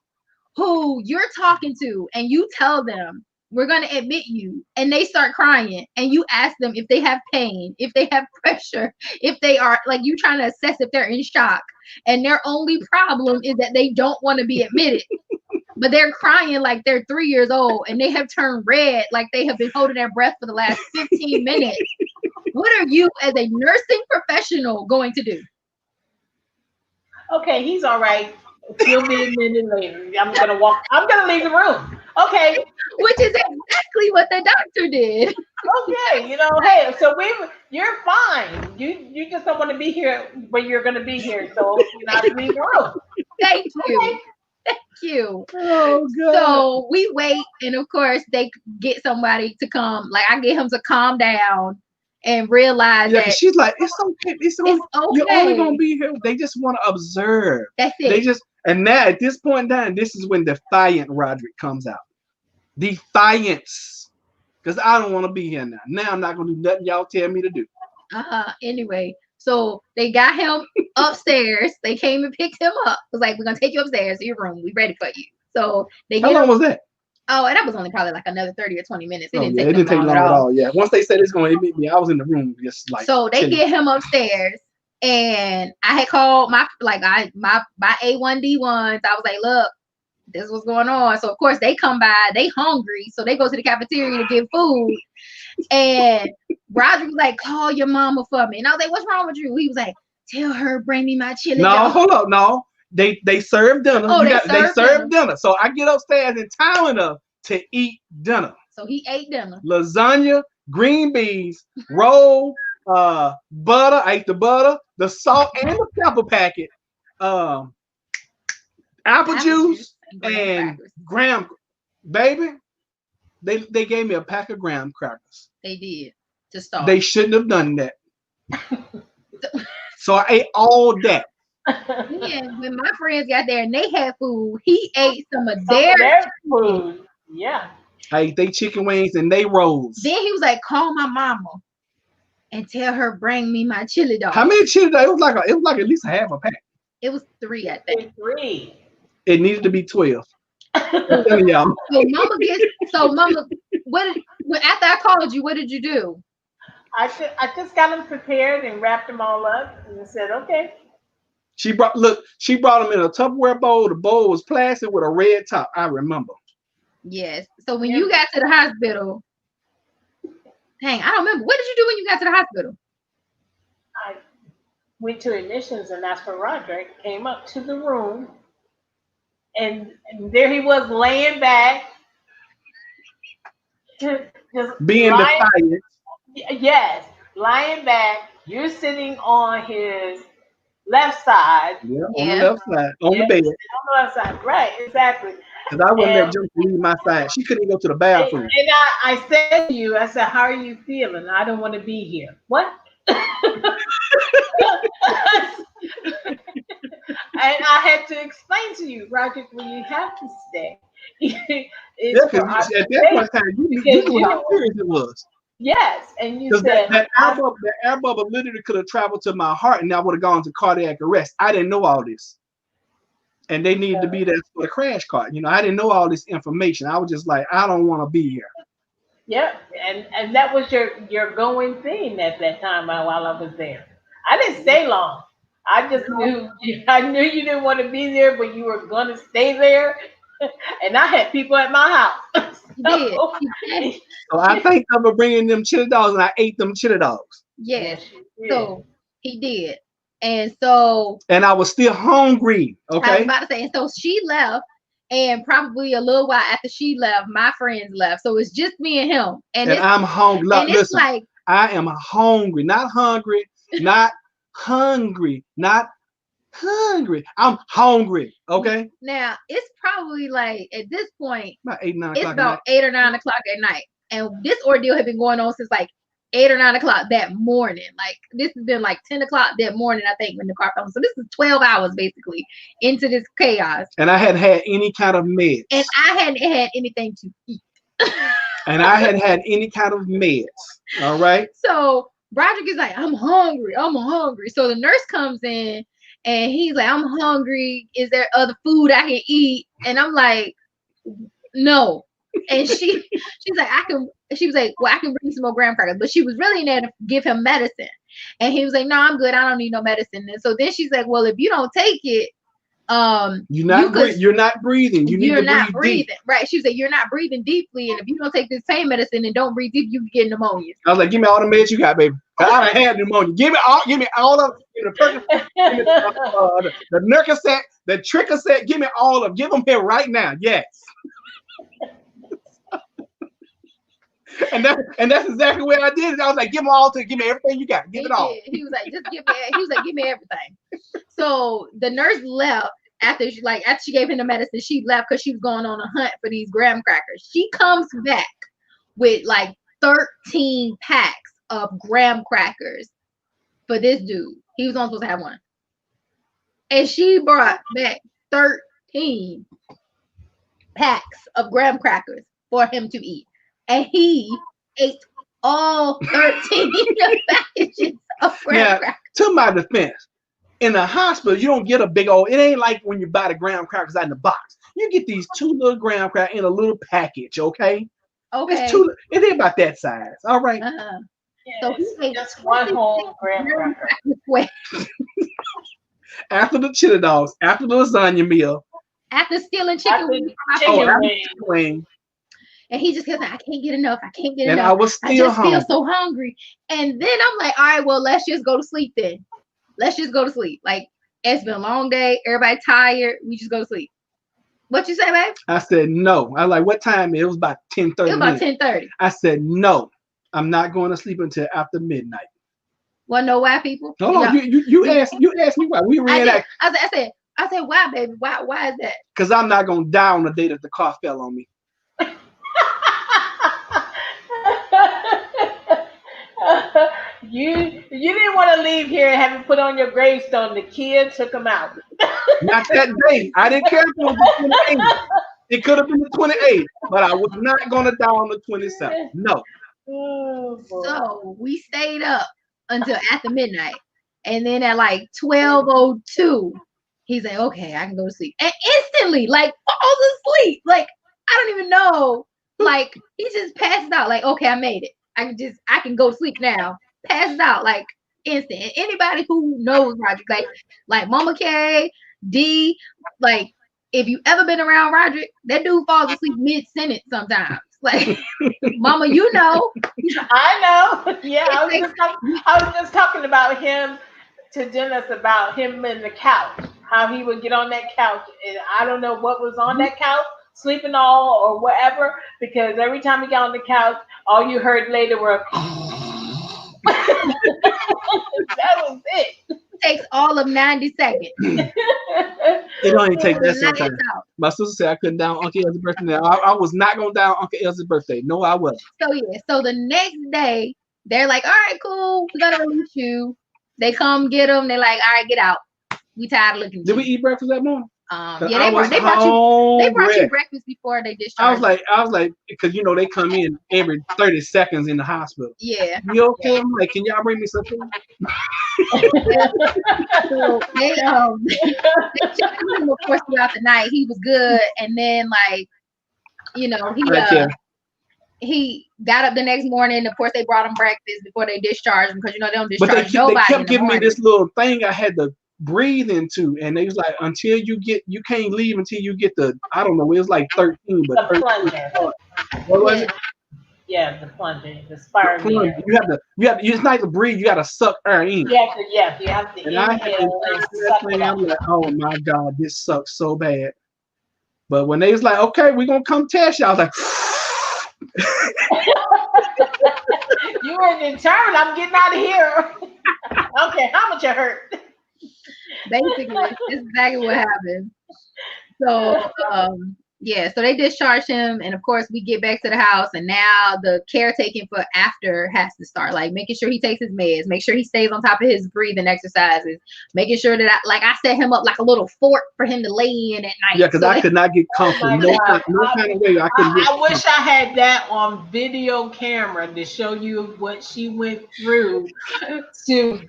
who you're talking to and you tell them, "We're going to admit you," and they start crying, and you ask them if they have pain, if they have pressure, if they are, like, you trying to assess if they're in shock, and their only problem is that they don't want to be admitted, but they're crying like they're 3 years old, and they have turned red like they have been holding their breath for the last 15 minutes. What are you, as a nursing professional, going to do? Okay, he's all right. He'll be a minute later. I'm gonna leave the room. Okay. Which is exactly what the doctor did. Okay, hey, so you're fine. You just don't want to be here, but you're gonna be here, so you have to leave the room. Thank you. Okay. Thank you. Oh God. So we wait, and of course they get somebody to come. Like, I get him to calm down and realize that she's like, "It's okay. It's okay. You're only gonna be here." They just want to observe. That's it. And now at this point in time, this is when Defiant Roderick comes out. Defiance. Because I don't want to be here now. Now I'm not gonna do nothing y'all tell me to do. Anyway, so they got him upstairs. They came and picked him up. It was like, "We're gonna take you upstairs to your room. We ready for you." So they How long was that? Oh, and that was only probably like another 30 or 20 minutes. It didn't take long at all. Yeah. Once they said it's going to admit me, I was in the room just like. So they get him upstairs, and I had called my A1D1s. I was like, "Look, this is what's going on." So of course they come by. They hungry, so they go to the cafeteria to get food. And Roger was like, call your mama for me. And I was like, what's wrong with you? He was like, tell her bring me my chili No, dog. hold up, no. They serve dinner. Oh, They serve dinner. So I get upstairs in time enough to eat dinner. So he ate dinner. Lasagna, green beans, roll, butter. I ate the butter, the salt, and the pepper packet. Apple juice and graham. Baby, they gave me a pack of graham crackers. They did to start. They shouldn't have done that. So I ate all that. Yeah, when my friends got there and they had food, he ate some of their food. Yeah. I ate they chicken wings and they rolls. Then he was like, call my mama and tell her bring me my chili dog. How many chili dogs? It was like at least half a pack. It was 3, I think. 3. It needed to be 12. Y'all. So mama, after I called you, what did you do? I just got them prepared and wrapped them all up and said, okay. She brought them in a Tupperware bowl. The bowl was plastic with a red top. I remember. Yes. So when you got to the hospital, I don't remember. What did you do when you got to the hospital? I went to admissions and asked for Roderick, came up to the room, and there he was laying back. Just being defiant. Yes, lying back. You're sitting on his left side. Yeah, on the left side, on the bed. On the left side, right, exactly. Because I wouldn't let Joe leave my side. She couldn't even go to the bathroom. And I said to you, I said, how are you feeling? I don't want to be here. What? And I had to explain to you, Roger, when you have to stay. At that point in time, you knew how serious it was. Yes, and you said that air bubble literally could have traveled to my heart, and I would have gone to cardiac arrest. I didn't know all this, and they needed to be there for the crash cart. I didn't know all this information. I was just like, I don't want to be here. Yep, and that was your going thing at that time while I was there. I didn't stay long. I just knew you didn't want to be there, but you were going to stay there. And I had people at my house. So I thanked them for bringing them chili dogs, and I ate them chili dogs. Yes. So he did. And I was still hungry. Okay. I was about to say, and so she left, and probably a little while after she left, my friends left. So it's just me and him. And I'm hungry. And it's like, I am hungry, not hungry, not hungry, not hungry. I'm hungry. Okay. Now it's probably like at this point, about 8, 9 o'clock. It's about 8 or 9 o'clock at night, and this ordeal had been going on since like 8 or 9 o'clock that morning. Like this has been like 10 o'clock that morning, I think, when the car fell. So this is 12 hours basically into this chaos. And I hadn't had any kind of meds. And I hadn't had anything to eat. And I hadn't had any kind of meds. All right. So Broderick is like, I'm hungry. So the nurse comes in. And he's like, I'm hungry. Is there other food I can eat? And I'm like, no. And she's like, she was like, well, I can bring some more graham crackers. But she was really in there to give him medicine. And he was like, no, I'm good. I don't need no medicine. And so then she's like, well, if you don't take it, you're not breathing. You're not breathing. Deep. Right. She was like, you're not breathing deeply. And if you don't take this pain medicine and don't breathe deep, you can get pneumonia. I was like, give me all the meds you got, baby. I done had pneumonia. Give me all of the Nurcocet, the Tricocet. Give me all of. Give them here right now. Yes. and that's exactly what I did. I was like, give them all to. Give me everything you got. Give it all. He was like, just give me. He was like, give me everything. So the nurse left after she gave him the medicine. She left because she was going on a hunt for these graham crackers. She comes back with like 13 packs of graham crackers for this dude. He was only supposed to have one. And she brought back 13 packs of graham crackers for him to eat. And he ate all 13 packages of graham crackers. To my defense, in the hospital, you don't get a big old, it ain't like when you buy the graham crackers out in the box. You get these 2 little graham crackers in a little package, okay? Okay. It ain't about that size. All right. Uh-huh. Yeah, so he ate just one whole graham cracker. After the chili dogs, after the lasagna meal. After stealing chicken wings. Chicken wing. And he just kept saying, I can't get enough. I can't get And enough. I was I still just feel hungry. so hungry. And then I'm like, all right, well, let's just go to sleep then. Let's just go to sleep. Like, it's been a long day. Everybody tired. We just go to sleep. What you say, babe? I said no. I was like, what time? It was about 10:30. It was about 10:30. I said no. I'm not going to sleep until after midnight. Wanna know why, people? Hold on, you asked me why. We I did. reenact I said, why, baby? Why is that? because I'm not gonna die on the day that the car fell on me. You didn't want to leave here and have it put on your gravestone. The kid took him out. Not that day. I didn't care if it was the 28th. It could have been the 28th, but I was not gonna die on the 27th. No. Oh, boy. So we stayed up until after midnight. And then at like 12:02, he's like, okay, I can go to sleep. And instantly, like, falls asleep. Like, I don't even know. Like, he just passes out. Like, okay, I made it. I can go to sleep now. Passes out like instant. And anybody who knows Roderick, like Mama K, D, like, if you ever been around Roderick, that dude falls asleep mid-sentence sometimes. Like, Mama, you know. I know. Yeah, I was just talking about him to Dennis about him in the couch. How he would get on that couch, and I don't know what was on that couch, sleeping all or whatever, because every time he got on the couch, all you heard later were that was it. Takes all of 90 seconds. It don't even take that Lights sometimes. out. My sister said I couldn't down Uncle Elsie's birthday. I was not gonna down Uncle Elsie's birthday. No, I wasn't. So yeah, so the next day they're like, all right, cool, we gotta release you. They come get them. They're like, all right, get out. We tired of looking at Did you. we eat breakfast that morning? Yeah, I was they brought hungry. you breakfast before they discharged. I was like, because you know they come in every 30 seconds in the hospital. Yeah. You okay? I'm like, can y'all bring me some food? So they checked him, of course, throughout the night. He was good, and then like, you know, he got up the next morning. Of course, they brought him breakfast before they discharged him, because you know they don't discharge nobody. They kept in the giving me morning. this little thing I had to breathe into, and they was like, until you can't leave until you get the, I don't know, it was like 13, but The plunger. What was it? Yeah, the plunger, the spiral. You have to. It's not to breathe. You got to suck air in. You have to And I inhale and suck it I'm out. like, oh my god, this sucks so bad. But when they was like, okay, we're gonna come test you, I was like, You were determined. I'm getting out of here. Okay, how much it hurt? Basically, that's exactly what happened. So yeah, so they discharged him, and of course we get back to the house, and now the caretaking for after has to start, like making sure he takes his meds, make sure he stays on top of his breathing exercises, making sure that I set him up like a little fort for him to lay in at night. yeah, because I could not get comfortable. No kind of way I couldn't get I wish I had that on video camera to show you what she went through to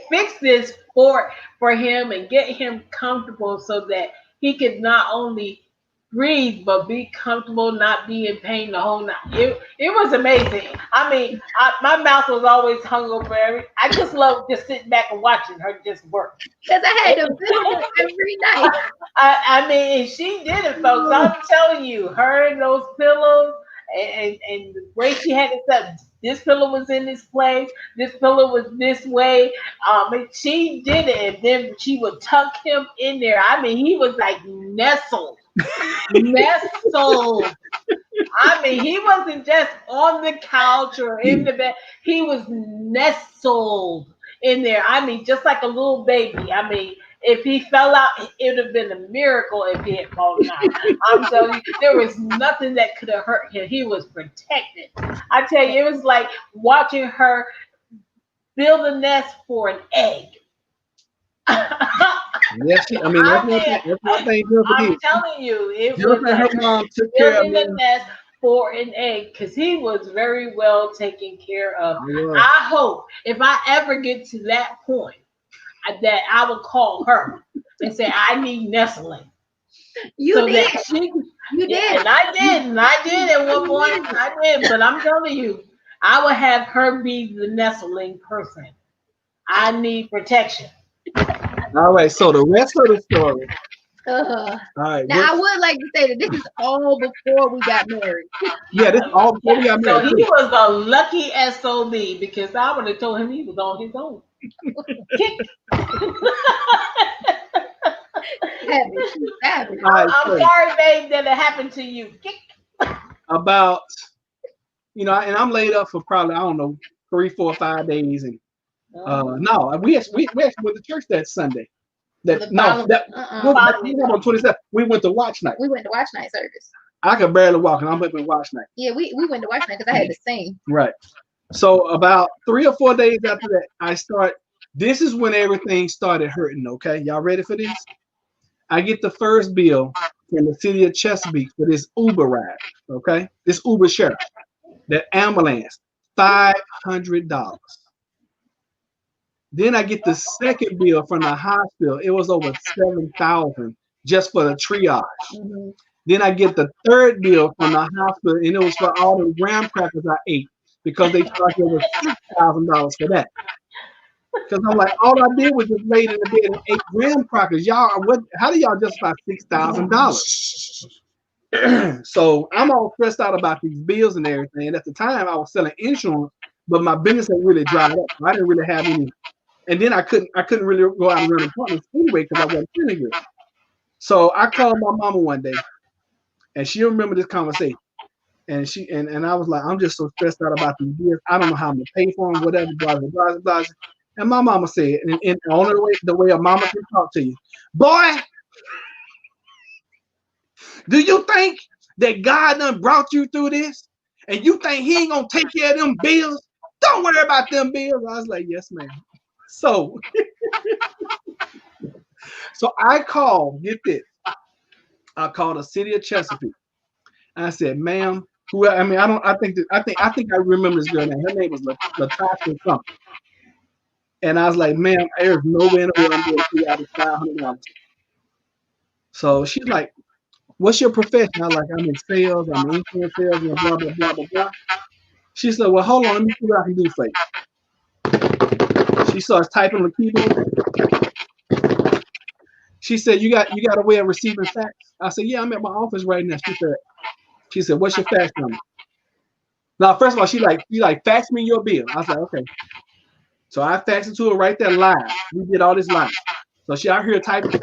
fix this fort for him and get him comfortable so that he could not only breathe but be comfortable, not be in pain the whole night. It was amazing. I mean, my mouth was always hung over. I just love just sitting back and watching her just work. Because I had to film it every night. I mean, she did it, folks. I'm telling you, her and those pillows and the way she had it set. This pillow was in this place. This pillow was this way. She did it, and then she would tuck him in there. I mean, he was like nestled. Nestled. I mean, he wasn't just on the couch or in the bed. He was nestled in there. I mean, just like a little baby. I mean, if he fell out, it would have been a miracle if he had fallen out. I'm telling you, there was nothing that could have hurt him. He was protected. I tell you, it was like watching her build a nest for an egg. Yes, I mean that's one thing. I'm telling you, it Jennifer was and her like mom took care of building me. a nest for an egg, because he was very well taken care of. Yeah. I hope if I ever get to that point that I will call her and say I need nestling. You did. You did. And I did at one point. I did, but I'm telling you, I would have her be the nestling person. I need protection. All right, so the rest of the story Uh, All right. now I would like to say that this is all before we got married. Yeah, this all before we got So married he too. was a lucky SOB because I would have told him he was on his own. Kick. Savage, she's savage. All right, I'm so sorry, babe, that it happened to you. Kick. about and I'm laid up for probably I don't know 3, 4, 5 days, and Uh-huh. no, we actually went to church that Sunday. That The no, following, that no, that Following. we went on 27th. We went to watch night. we went to watch night service. I could barely walk, and I'm up in watch night. Yeah, we went to watch night because I had to sing. Right. So about 3 or 4 days after that, I start. This is when everything started hurting. Okay, y'all ready for this? I get the first bill from the city of Chesapeake for this Uber ride. Okay, this Uber share, that ambulance, $500. Then I get the second bill from the hospital. It was over 7,000 just for the triage. Mm-hmm. Then I get the third bill from the hospital, and it was for all the graham crackers I ate because they charged me over $6,000 for that. Because I'm like, all I did was just laid in the bed and ate graham crackers. Y'all, what? How do y'all justify $6,000? So I'm all stressed out about these bills and everything. And at the time, I was selling insurance, but my business had really dried up. I didn't really have any. And then I couldn't really go out and run appointments anyway because I wasn't feeling good. So I called my mama one day, and she remembered this conversation. And and I was like, I'm just so stressed out about these bills. I don't know how I'm gonna pay for them, whatever, blah blah blah blah. And my mama said, and only the way a mama can talk to you, boy, do you think that God done brought you through this? And you think he ain't gonna take care of them bills? Don't worry about them bills. I was like, yes, ma'am. So I called, get this. I called the city of Chesapeake. I said, ma'am, who I mean, I think I remember this girl name. Her name was Latasha something. And I was like, ma'am, there's no way in the world I'm going to figure out this $500. So she's like, what's your profession? I was like, I'm in sales, I'm in insurance sales, and blah, blah, blah, blah, blah. She said, well, hold on, let me see what I can do for you. She starts typing on the keyboard. She said, you got a way of receiving fax? I said, yeah, I'm at my office right now. She said, what's your fax number? Now, first of all, she fax me your bill. I was like, okay. So I faxed it to her right there live. We did all this live. So she out here typing.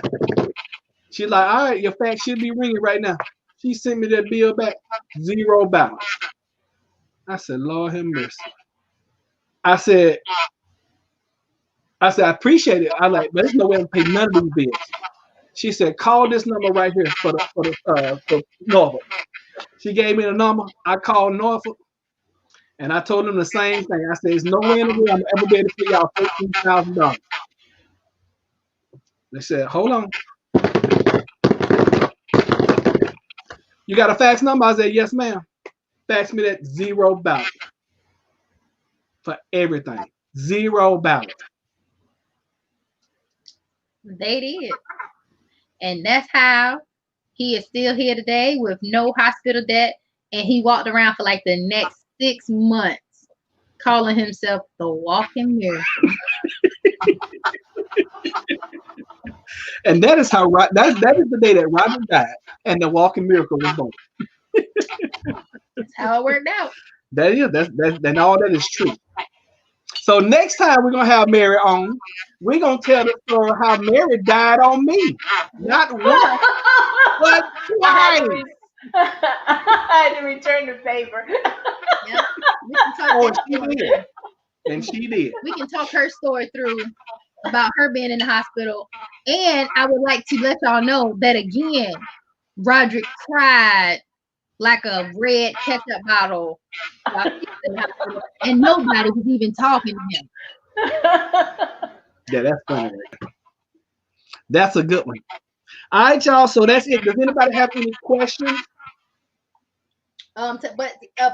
She's like, all right, your fax should be ringing right now. She sent me that bill back, $0. I said, Lord have mercy. I said, I appreciate it. I like, but there's no way I'm paying none of these bills. She said, call this number right here for Norfolk. She gave me the number. I called Norfolk, and I told them the same thing. I said, there's no way in the world I'm ever be able to pay y'all $13,000. They said, hold on. You got a fax number? I said, yes, ma'am. Fax me that $0 for everything. $0. They did. And that's how he is still here today with no hospital debt. And he walked around for like the next 6 months calling himself the walking miracle. And that is how that is the day that Roger died and the walking miracle was born. That's how it worked out. Then all that is true. So next time we're gonna have Mary on, we're gonna tell the story how Mary died on me. Not once, but twice. I had to return the favor. Yep. We can talk Oh, that she story did. through. And she did. We can talk her story through about her being in the hospital. And I would like to let y'all know that again, Roderick cried like a red ketchup bottle while he was in the hospital, and nobody was even talking to him. Yeah, that's funny. That's a good one. All right, y'all. So that's it. Does anybody have any questions? But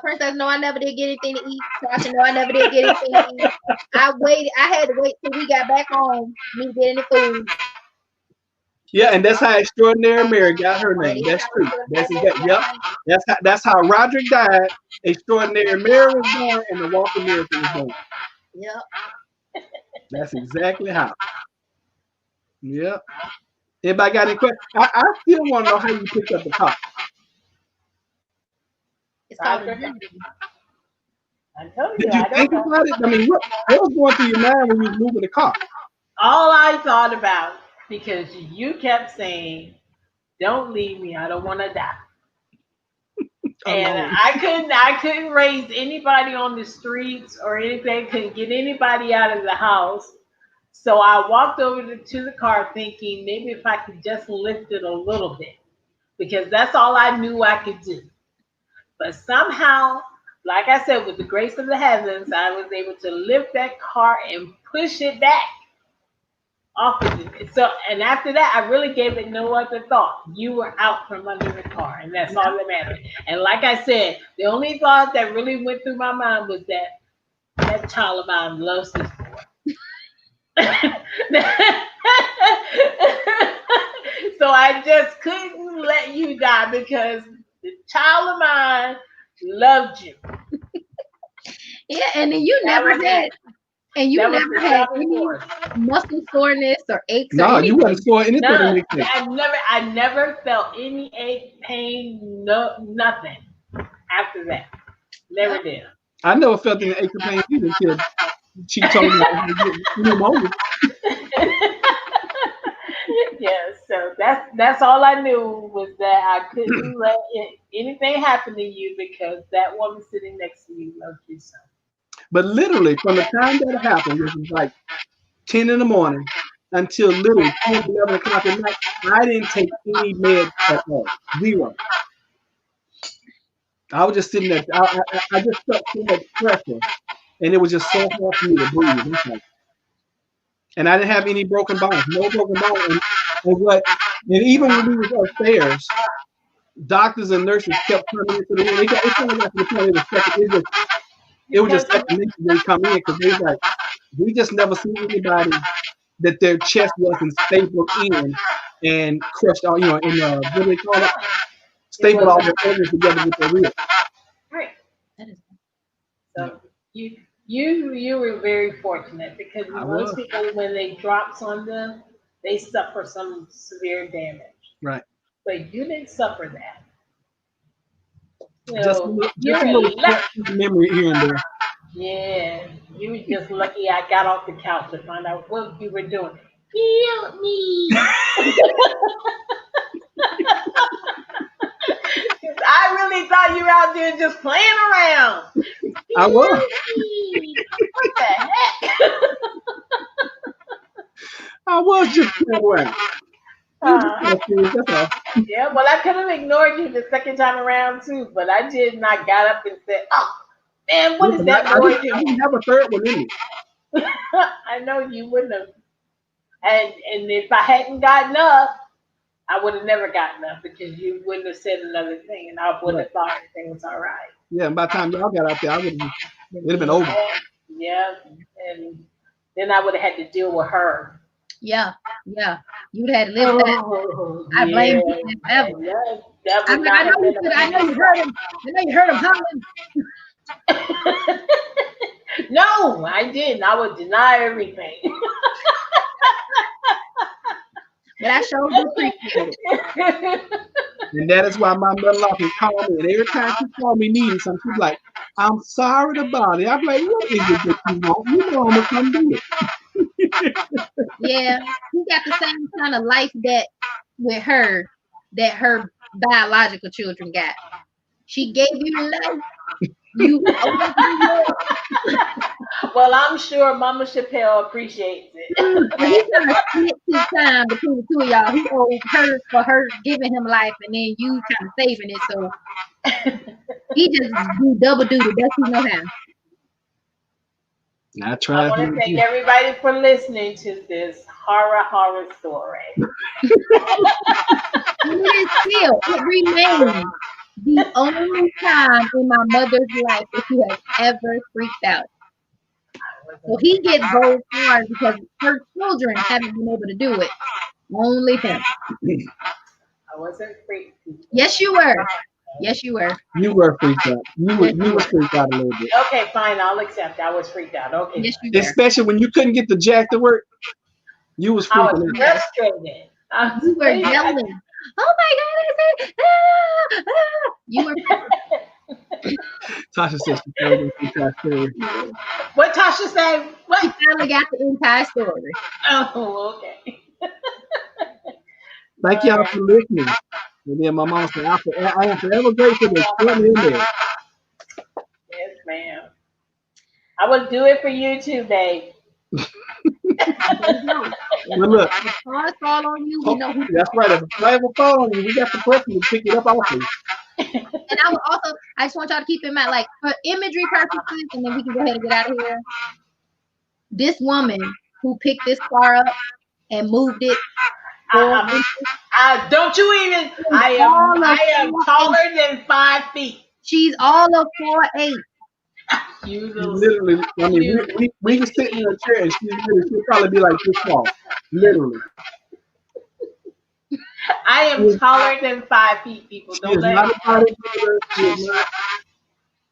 Princess, no, I never did get anything to eat. Tasha, no, I never did get anything to eat. I had to wait till we got back home me to get any food. Yeah, and that's how Extraordinary Mary got her name. That's true. That's how Roderick died. Extraordinary Mary was born, and the walking miracle was born. Yep. That's exactly how. Yep. Anybody got any questions? I still want to know how you picked up the car. It's called Dr. reborn. I told you, Did you I don't think know. about it? I mean, what was going through your mind when you was moving the car? All I thought about, because you kept saying, "Don't leave me. I don't want to die." And Alone. I couldn't raise anybody on the streets or anything. Couldn't get anybody out of the house. So I walked over to the car, thinking maybe if I could just lift it a little bit, because that's all I knew I could do. But somehow, like I said, with the grace of the heavens, I was able to lift that car and push it back off of it. So, and after that, I really gave it no other thought. You were out from under the car, and that's all that mattered. And like I said, the only thought that really went through my mind was that that child of mine loves this boy. So I just couldn't let you die because the child of mine loved you. Yeah, and then you That never was had, it. and you That was never the had driving any force. muscle soreness or aches or No, you anything. wasn't sore anything. None. Anything. I never felt any ache, pain, no nothing after that. Never did. I never felt any ache or pain either until she told me I was going to get pneumonia. Yeah, so that's all I knew was that I couldn't let anything happen to you because that woman sitting next to you loved you so. But literally, from the time that happened, which was like 10 in the morning, until literally 10, 11 o'clock at night, I didn't take any meds at all. Zero. I was just sitting there. I just felt so much pressure, and it was just so hard for me to breathe. That's all. And I didn't have any broken bones, no broken bones. And even when we was upstairs, doctors and nurses kept coming into the room. It kind of got to the point it was second. It was just Because second nature when they come in because they was like, we just never seen anybody that their chest wasn't stapled in and crushed all, in what do they call it? it Stapled all wasn't their organs together with their ribs. right. That is, Yeah, So you were very fortunate because I most was. people when they drops on them, they suffer some severe damage. Right. But you didn't suffer that. So Just a you're little lucky. memory here and there. Yeah, you were just lucky I got off the couch to find out what you were doing. Help me. 'Cause I really thought you were out there just playing around. I was. Help me. What the heck? I was just playing around. It was just Uh, kind of serious, that's all. yeah, well, I could have ignored you the second time around too, but I did not got up and said, "Oh, man, what Yeah, is but that I noise?" didn't have a third one in me. I know you wouldn't have. And if I hadn't gotten up, I would have never gotten up because you wouldn't have said another thing, and I would Right. have thought everything was all right. Yeah, and by the time y'all got out there, it'd have been Yeah, over. yeah, and then I would have had to deal with her. yeah, yeah. You'd had to live that. Oh, I yeah, blame you forever. and that I would mean, I not know have you been could. I know you heard him. I know you heard him hollering, a No, I didn't. I would deny everything. but I sure do appreciate it. And that is why my mother-in-law can call me. And every time she call me needing something, she's like, I'm sorry to bother you. I'm like, what is it that you want? You know I'm going to come do it. Yeah, you got the same kind of life that with her that her biological children got. She gave you life. You always knew Well, I'm sure Mama Chappelle appreciates it. and he kind of split his time between the two of y'all. He owed her for her giving him life, and then you kind of saving it. So he just do double duty. Does he know how? I I tried. want to thank everybody for listening to this horror story. And it is still, it remains the only time in my mother's life that she has ever freaked out. So he gets gold stars because her children haven't been able to do it. Only him. I wasn't freaked. Yes, you were. Yes, you were. You were freaked out. Yes, You were freaked out a little bit. Okay, fine. I'll accept. I was freaked out. Okay, Yes, fine. you were. Especially when you couldn't get the jack to work. You was I was freaking out. Yes. frustrated. I'm You were saying, yelling. Oh my God! Ah, ah. You were. Tasha said she told us the entire story. what Tasha said? She What? finally got the entire story. Oh, okay. Thank All y'all right. for listening. And then my mom said, I am forever grateful to extraordinary Mary. Yes, ma'am. I would do it for you too, babe. There you go. Well, look, If the stars fall on you, we know who. that's right. If a flag will fall on you, we got the person to pick it up off of you. And I would also, I just want y'all to keep in mind, like for imagery purposes, and then we can go ahead and get out of here. This woman who picked this car up and moved it I, 4 inches, don't you even? all of I am 4'8". taller than 5 feet. She's all of 4'8". You She little literally, I mean, cute. we can sit in a chair and she'll probably be like this small. Literally. I am taller than 5 feet, people. She Don't is let not a bodybuilder.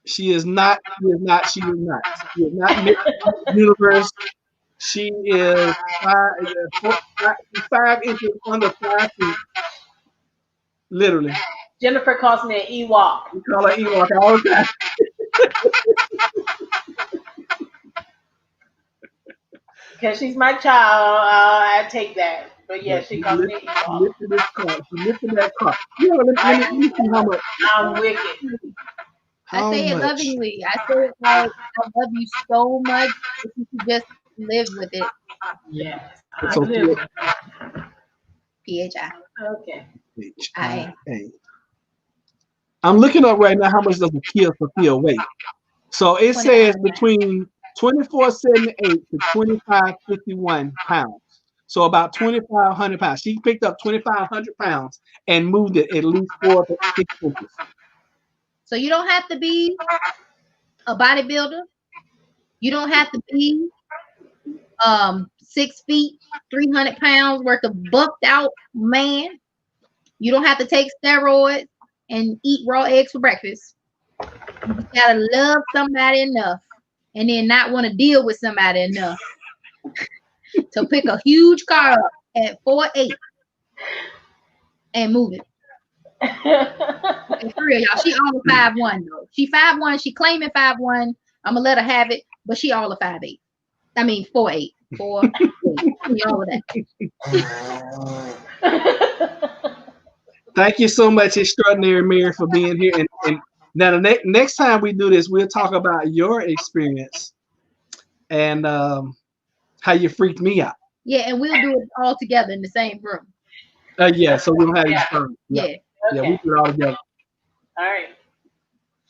She is not Miss Universe. She is 5 inches under 5 feet. Literally. Jennifer calls me an Ewok We call her Ewok all the time. because she's my child. I take that. But yeah, But she she calls me lifted, an she Ewok. lifted this car. She lifted that car. You know, let me see how much. I'm wicked. I How say it much? lovingly. I say it like I love you so much that you should just live with it. Yes, I So live. PHI. Okay. HIA. I'm looking up right now how much does a Kia Sophia weigh. So it says 25. between 2478 to 2551 pounds. So about 2,500 pounds. She picked up 2,500 pounds and moved it at least 4 to 6 inches. So you don't have to be a bodybuilder. You don't have to be 6 feet, 300 pounds worth of buffed out man. You don't have to take steroids and eat raw eggs for breakfast. You just gotta love somebody enough and then not want to deal with somebody enough to pick a huge car up at 4'8" and move it. And for real, y'all, she all of 5'1" though. She 5'1", she claiming 5'1". I'm gonna let her have it, but she all of 5'8". I mean 4'8". 4'8". All of that. Thank you so much, Extraordinary Mary, for being here. And now the next time we do this, we'll talk about your experience and how you freaked me out. Yeah, and we'll do it all together in the same room. Yeah, so we don't have these terms. Yeah. Okay. Yeah, we do it all together. All right.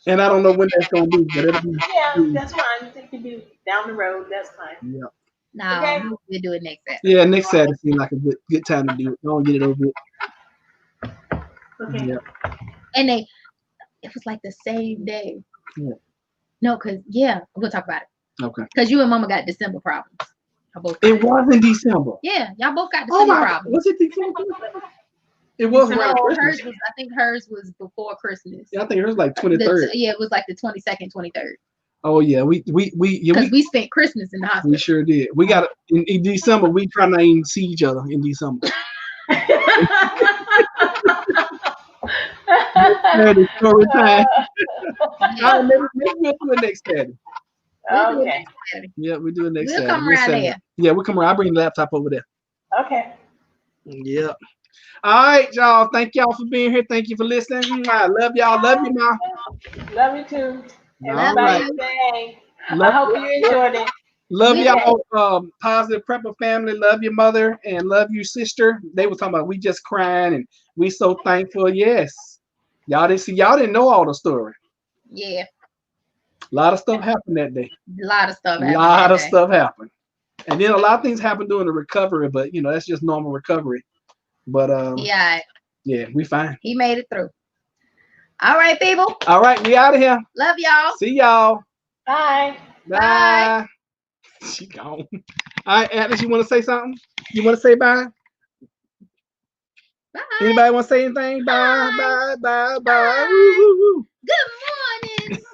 And I don't know when that's gonna be, but it'll be. Yeah, that's fine. It can be down the road. That's fine. Yeah. No, Okay. we'll do it next Saturday. Yeah, next Saturday seems like a good time to do it. Don't get it over with. Okay. Yeah. And it was like the same day. Yeah. No, we'll talk about it. Okay. Because you and Mama got December problems. It was in December. Yeah, y'all both got Oh December my! problems. Was it December? It was No, around Christmas. I think hers was before Christmas. Yeah, I think it was like 23rd. Yeah, it was like the 22nd, 23rd. Oh yeah, we spent Christmas in the hospital. We sure did. We got in December. We try not even see each other in December. Story time. All right, maybe we'll do it next Saturday. Okay. Yeah, we do it next Saturday. We'll come around there. Yeah, we'll come around. I'll bring the laptop over there. Okay. Yeah. All right, y'all. Thank y'all for being here. Thank you for listening. I love y'all. Love you, Ma. Love you too. All right. I hope you enjoyed it. Love y'all, Positive Prepper family. Love your mother and love you, sister. They were talking about we just crying and we so thankful. Yes. Y'all didn't know all the story. Yeah. A lot of stuff happened that day. A lot of stuff happened. And then a lot of things happened during the recovery, but that's just normal recovery. But yeah, we fine. He made it through. All right, people. All right, we out of here. Love y'all. See y'all. Bye. Bye. She gone. All right, Atlas, you want to say something? You want to say bye? Bye. Anybody want to say anything? Bye, bye, bye, bye. Good morning.